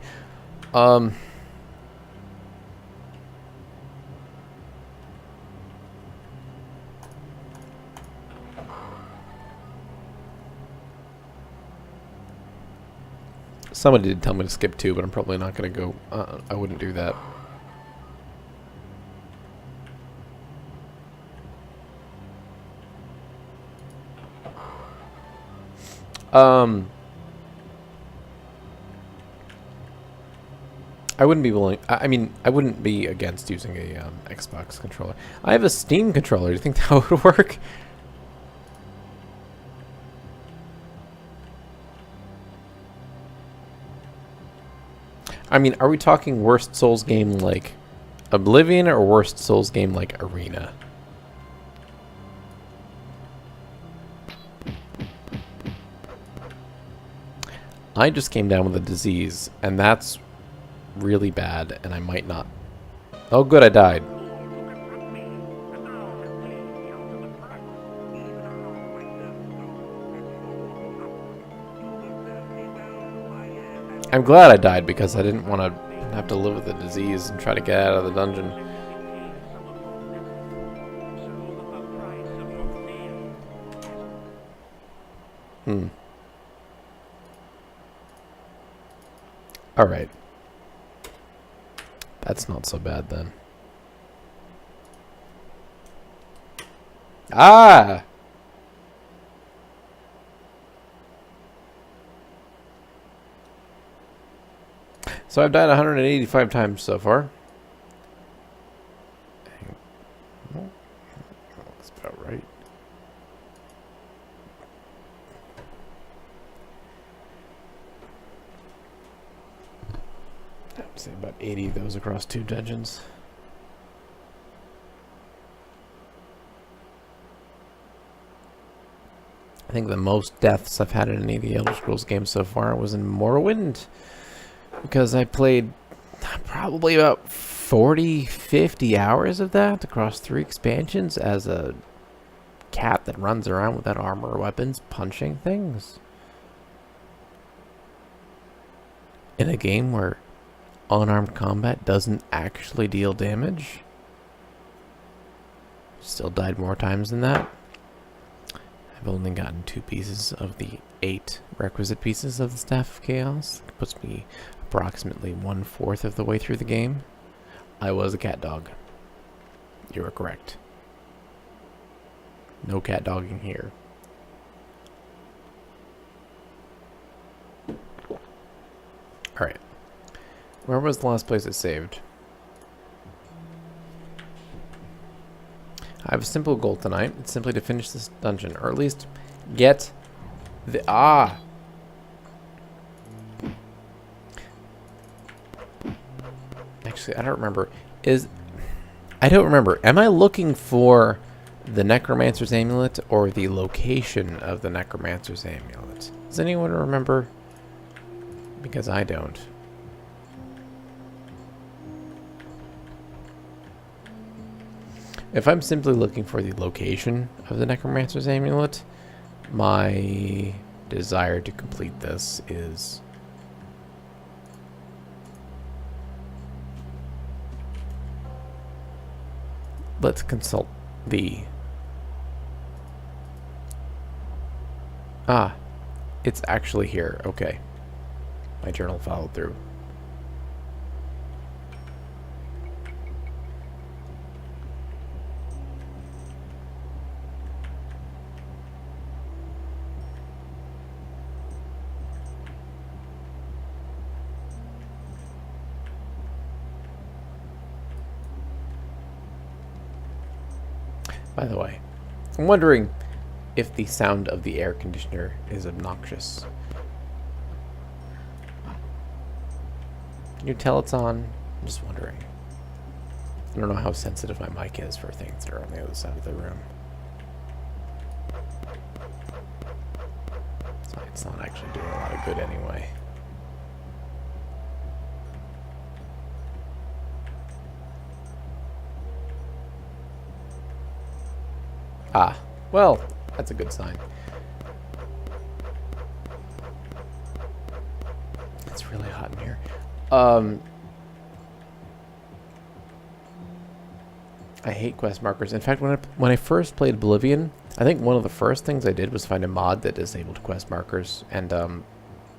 Somebody did tell me to skip 2, but I'm probably not going to go. I wouldn't do that. I wouldn't be willing. I mean, I wouldn't be against using a Xbox controller. I have a Steam controller. Do you think that would work? I mean, are we talking worst Souls game like Oblivion or worst Souls game like Arena? I just came down with a disease, and that's really bad, and I might not. Oh, good, I died. I'm glad I died because I didn't want to have to live with the disease and try to get out of the dungeon. Alright. That's not so bad then. Ah! So I've died 185 times so far. That's about right. I'd say about 80 of those across 2 dungeons. I think the most deaths I've had in any of the Elder Scrolls games so far was in Morrowind. Because I played probably about 40, 50 hours of that across 3 expansions as a cat that runs around without armor or weapons punching things. In a game where unarmed combat doesn't actually deal damage. Still died more times than that. I've only gotten 2 pieces of the 8 requisite pieces of the Staff of Chaos. It puts me approximately 1/4 of the way through the game. I was a cat dog. You are correct. No cat dogging here. Alright. Where was the last place it saved? I have a simple goal tonight. It's simply to finish this dungeon, or at least get the... Ah! Actually, I don't remember. I don't remember. Am I looking for the Necromancer's Amulet or the location of the Necromancer's Amulet? Does anyone remember? Because I don't. If I'm simply looking for the location of the Necromancer's Amulet, my desire to complete this is... Let's consult the... Ah, it's actually here. Okay. My journal followed through. By the way, I'm wondering if the sound of the air conditioner is obnoxious. Can you tell it's on? I'm just wondering. I don't know how sensitive my mic is for things that are on the other side of the room. So it's not actually doing a lot of good anyway. Ah, well, that's a good sign. It's really hot in here. I hate quest markers. In fact, when I first played Oblivion, I think one of the first things I did was find a mod that disabled quest markers and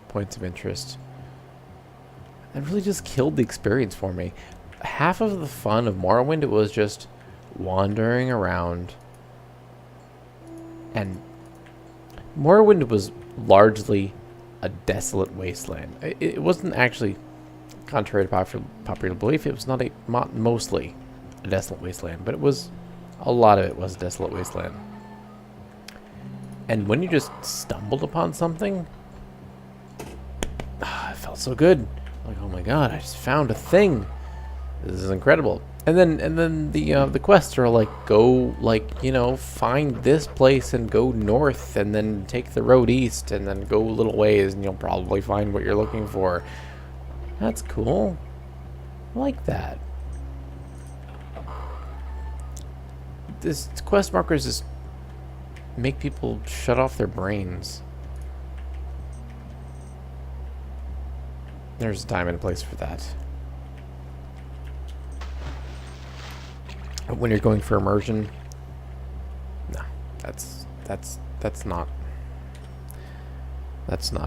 points of interest. That really just killed the experience for me. Half of the fun of Morrowind was just wandering around, and Morrowind was largely a desolate wasteland. It wasn't actually, contrary to popular belief, it was not mostly a desolate wasteland, but a lot of it was a desolate wasteland. And when you just stumbled upon something, it felt so good. Like, oh my god, I just found a thing. This is incredible. And then the quests are like, go, like, you know, find this place and go north and then take the road east and then go a little ways and you'll probably find what you're looking for. That's cool. I like that. This quest markers just make people shut off their brains. There's a time and a place for that. When you're going for immersion, no, that's not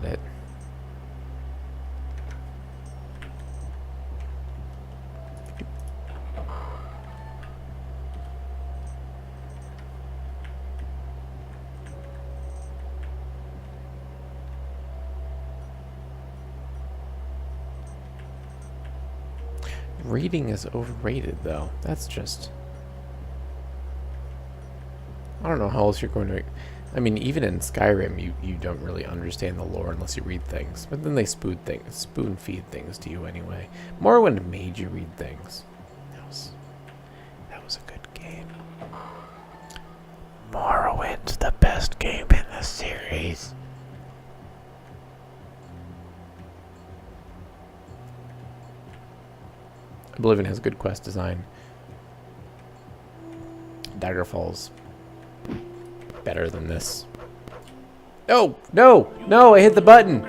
it. Reading is overrated, though. That's just... I don't know how else you're going to... I mean, even in Skyrim, you don't really understand the lore unless you read things. But then they spoon-feed things to you anyway. Morrowind made you read things. That was a good game. Morrowind's the best game in the series. Oblivion has good quest design. Daggerfall's better than this. No! No! No! I hit the button!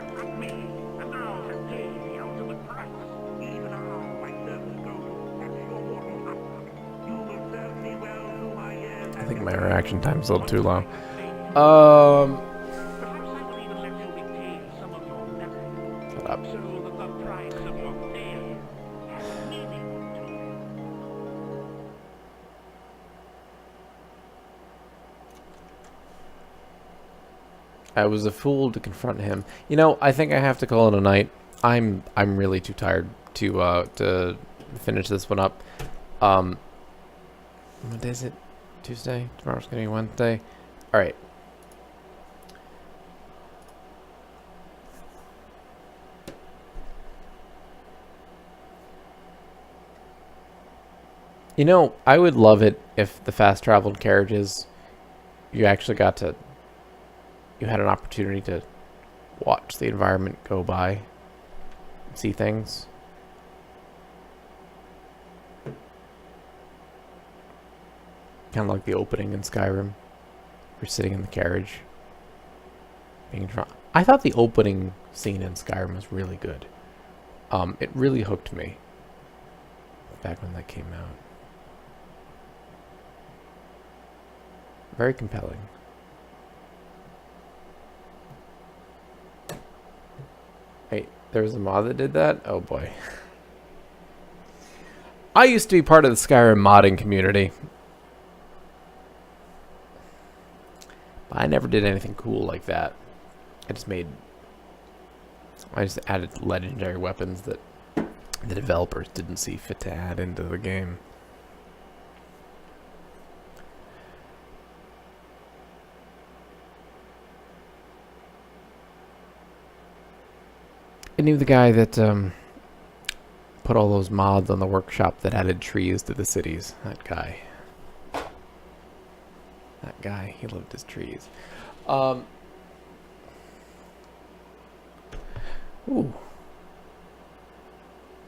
I think my reaction time's a little too long. Shut up. I was a fool to confront him. You know, I think I have to call it a night. I'm really too tired to finish this one up. What day is it? Tuesday? Tomorrow's gonna be Wednesday. All right. You know, I would love it if the fast-traveled carriages, you actually got to... You had an opportunity to watch the environment go by, see things. Kind of like the opening in Skyrim. You're sitting in the carriage. I thought the opening scene in Skyrim was really good. It really hooked me back when that came out. Very compelling. Wait, there was a mod that did that? Oh boy. I used to be part of the Skyrim modding community. But I never did anything cool like that. I just added legendary weapons that the developers didn't see fit to add into the game. I knew the guy that put all those mods on the workshop that added trees to the cities. That guy. That guy, he loved his trees. Ooh.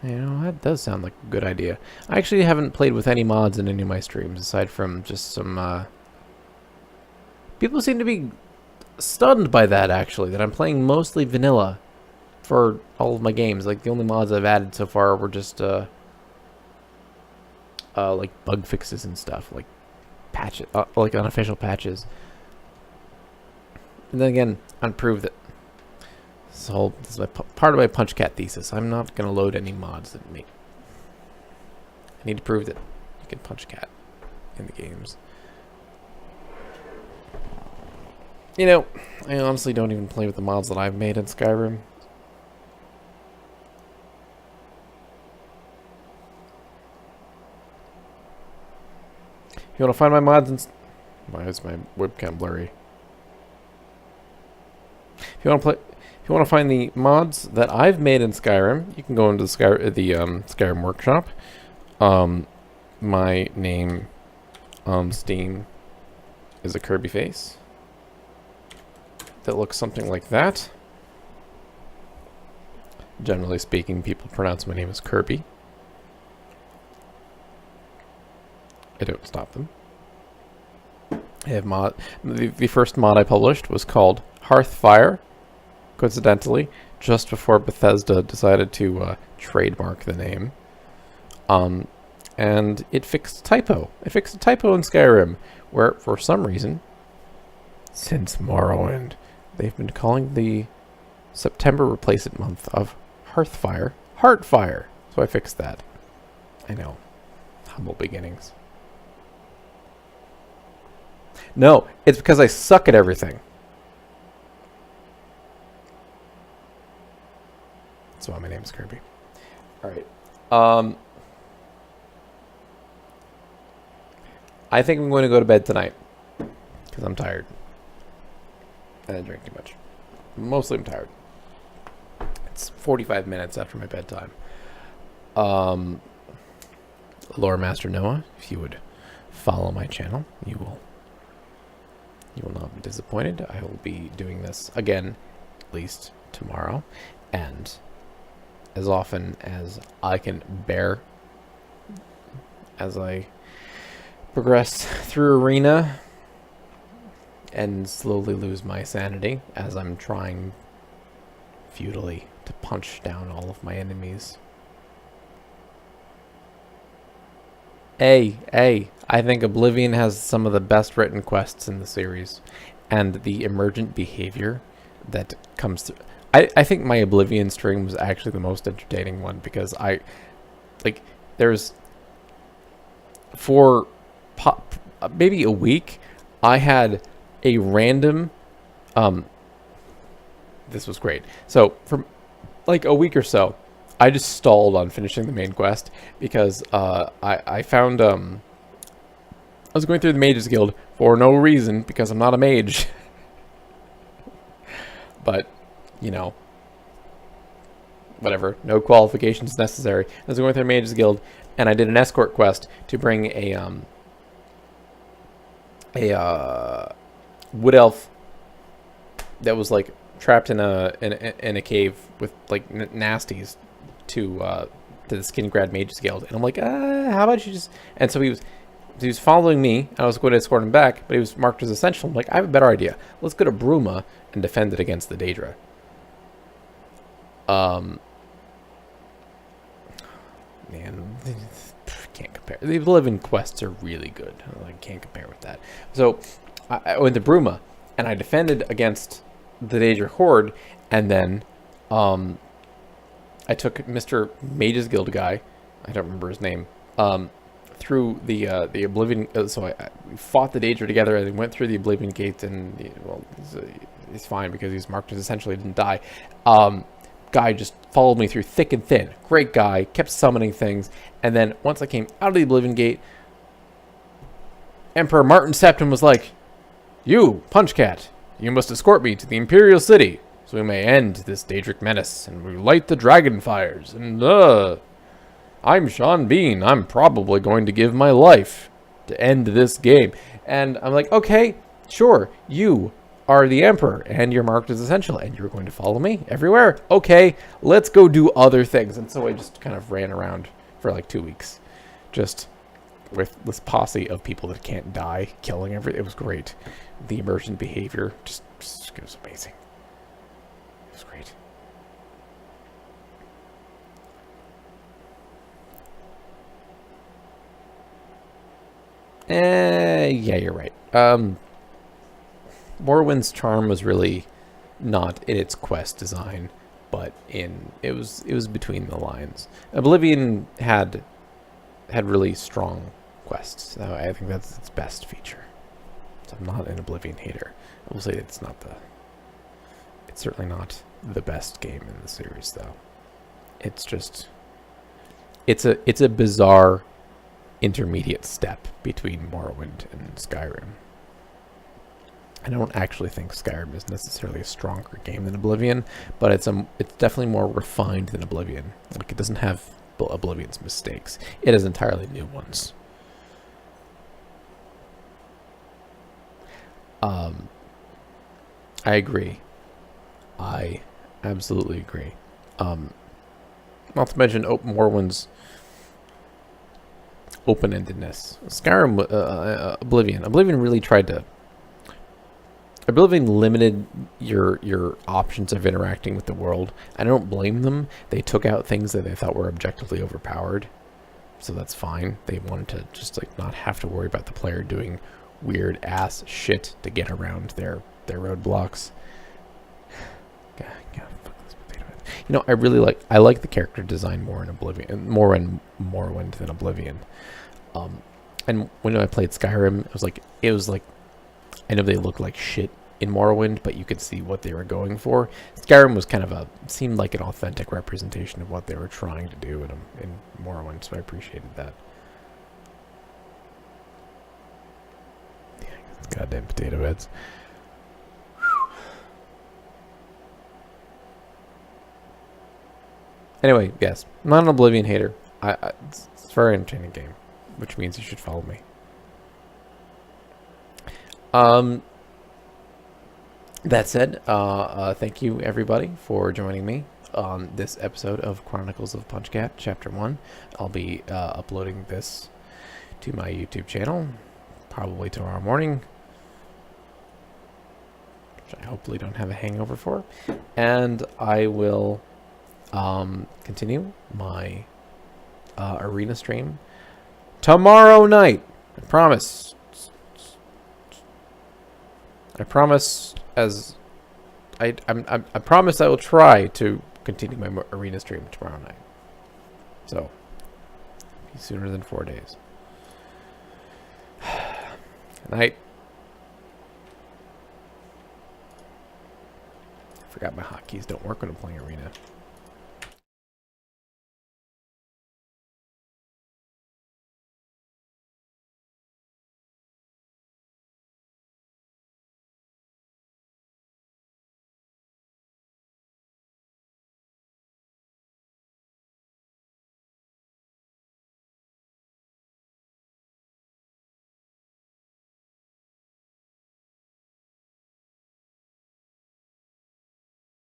You know, that does sound like a good idea. I actually haven't played with any mods in any of my streams, aside from just some People seem to be stunned by that, actually, that I'm playing mostly vanilla for all of my games. Like, the only mods I've added so far were just, like, bug fixes and stuff. Like, patches, like, unofficial patches. And then again, unproved it. So, this is part of my Punch Cat thesis. I'm not going to load any mods that make... I need to prove that you can Punch Cat in the games. You know, I honestly don't even play with the mods that I've made in Skyrim. You want to find my mods and... Why is my webcam blurry? If you want to find the mods that I've made in Skyrim, you can go into the Skyrim workshop. My name on Steam is a Kirby face that looks something like that. Generally speaking, people pronounce my name as Kirby. I don't stop them. I have the first mod I published was called Hearthfire, coincidentally, just before Bethesda decided to trademark the name. And it fixed a typo. It fixed a typo in Skyrim, where, for some reason, since Morrowind, they've been calling the September replacement month of Hearthfire Heartfire. So I fixed that. I know. Humble beginnings. No, it's because I suck at everything. That's why my name's Kirby. Alright. I think I'm going to go to bed tonight. Because I'm tired. And I drink too much. Mostly I'm tired. It's 45 minutes after my bedtime. Lore Master Noah, if you would follow my channel, you will not be disappointed. I will be doing this again, at least tomorrow, and as often as I can bear as I progress through Arena and slowly lose my sanity as I'm trying futilely to punch down all of my enemies. I think Oblivion has some of the best written quests in the series, and the emergent behavior that comes through. I think my Oblivion stream was actually the most entertaining one, because there's, for maybe a week, I had a random, this was great. So, for like a week or so, I just stalled on finishing the main quest, because I found, I was going through the Mages Guild for no reason, because I'm not a mage. But, you know, whatever, no qualifications necessary. I was going through the Mages Guild, and I did an escort quest to bring a wood elf that was like trapped in a cave with like nasties to the Skingrad Mages Guild, and I'm like, how about you just? And so he was following me, and I was going to escort him back, but he was marked as essential. I'm like, I have a better idea. Let's go to Bruma and defend it against the Daedra. Man, can't compare. The Oblivion quests are really good. I can't compare with that. So I went to Bruma, and I defended against the Daedra Horde, and then I took Mr. Mages Guild guy, I don't remember his name, through the Oblivion. So we fought the Daedra together, and we went through the Oblivion Gate, and well, he's fine because he's marked as essentially didn't die. Guy just followed me through thick and thin. Great guy, kept summoning things, and then once I came out of the Oblivion Gate, Emperor Martin Septim was like, "You, Punch Cat, you must escort me to the Imperial City, so we may end this Daedric menace, and relight the dragon fires, and I'm Sean Bean, I'm probably going to give my life to end this game." And I'm like, okay, sure, you are the Emperor, and you're marked as essential, and you're going to follow me everywhere. Okay, let's go do other things. And so I just kind of ran around for like 2 weeks, just with this posse of people that can't die, killing everything. It was great. The emergent behavior, just it was amazing. It was great. Yeah, you're right. Morrowind's charm was really not in its quest design, but it was between the lines. Oblivion had really strong quests. So I think that's its best feature. So I'm not an Oblivion hater. I will say it's certainly not the best game in the series, though. It's just it's a bizarre intermediate step between Morrowind and Skyrim. I don't actually think Skyrim is necessarily a stronger game than Oblivion, but it's definitely more refined than Oblivion. Like, it doesn't have Oblivion's mistakes. It has entirely new ones. I agree. I absolutely agree. Not to mention Morrowind's open-endedness. Skyrim, Oblivion really tried to. Oblivion limited your options of interacting with the world. I don't blame them. They took out things that they thought were objectively overpowered, so that's fine. They wanted to just like not have to worry about the player doing weird ass shit to get around their roadblocks. Yeah, fuck this potato head. You know, I like the character design more in Morrowind than Oblivion. And when I played Skyrim, it was like I know they look like shit in Morrowind, but you could see what they were going for. Skyrim was kind of seemed like an authentic representation of what they were trying to do in Morrowind, so I appreciated that. Yeah, goddamn potato heads. Anyway, yes, I'm not an Oblivion hater. It's a very entertaining game, which means you should follow me. That said, thank you everybody for joining me on this episode of Chronicles of Punch Cat, Chapter 1. I'll be uploading this to my YouTube channel probably tomorrow morning, which I hopefully don't have a hangover for. And I will continue my arena stream tomorrow night. I promise. I promise. I promise I will try to continue my arena stream tomorrow night. So, be sooner than 4 days. Good night. I forgot my hotkeys don't work when I'm playing arena.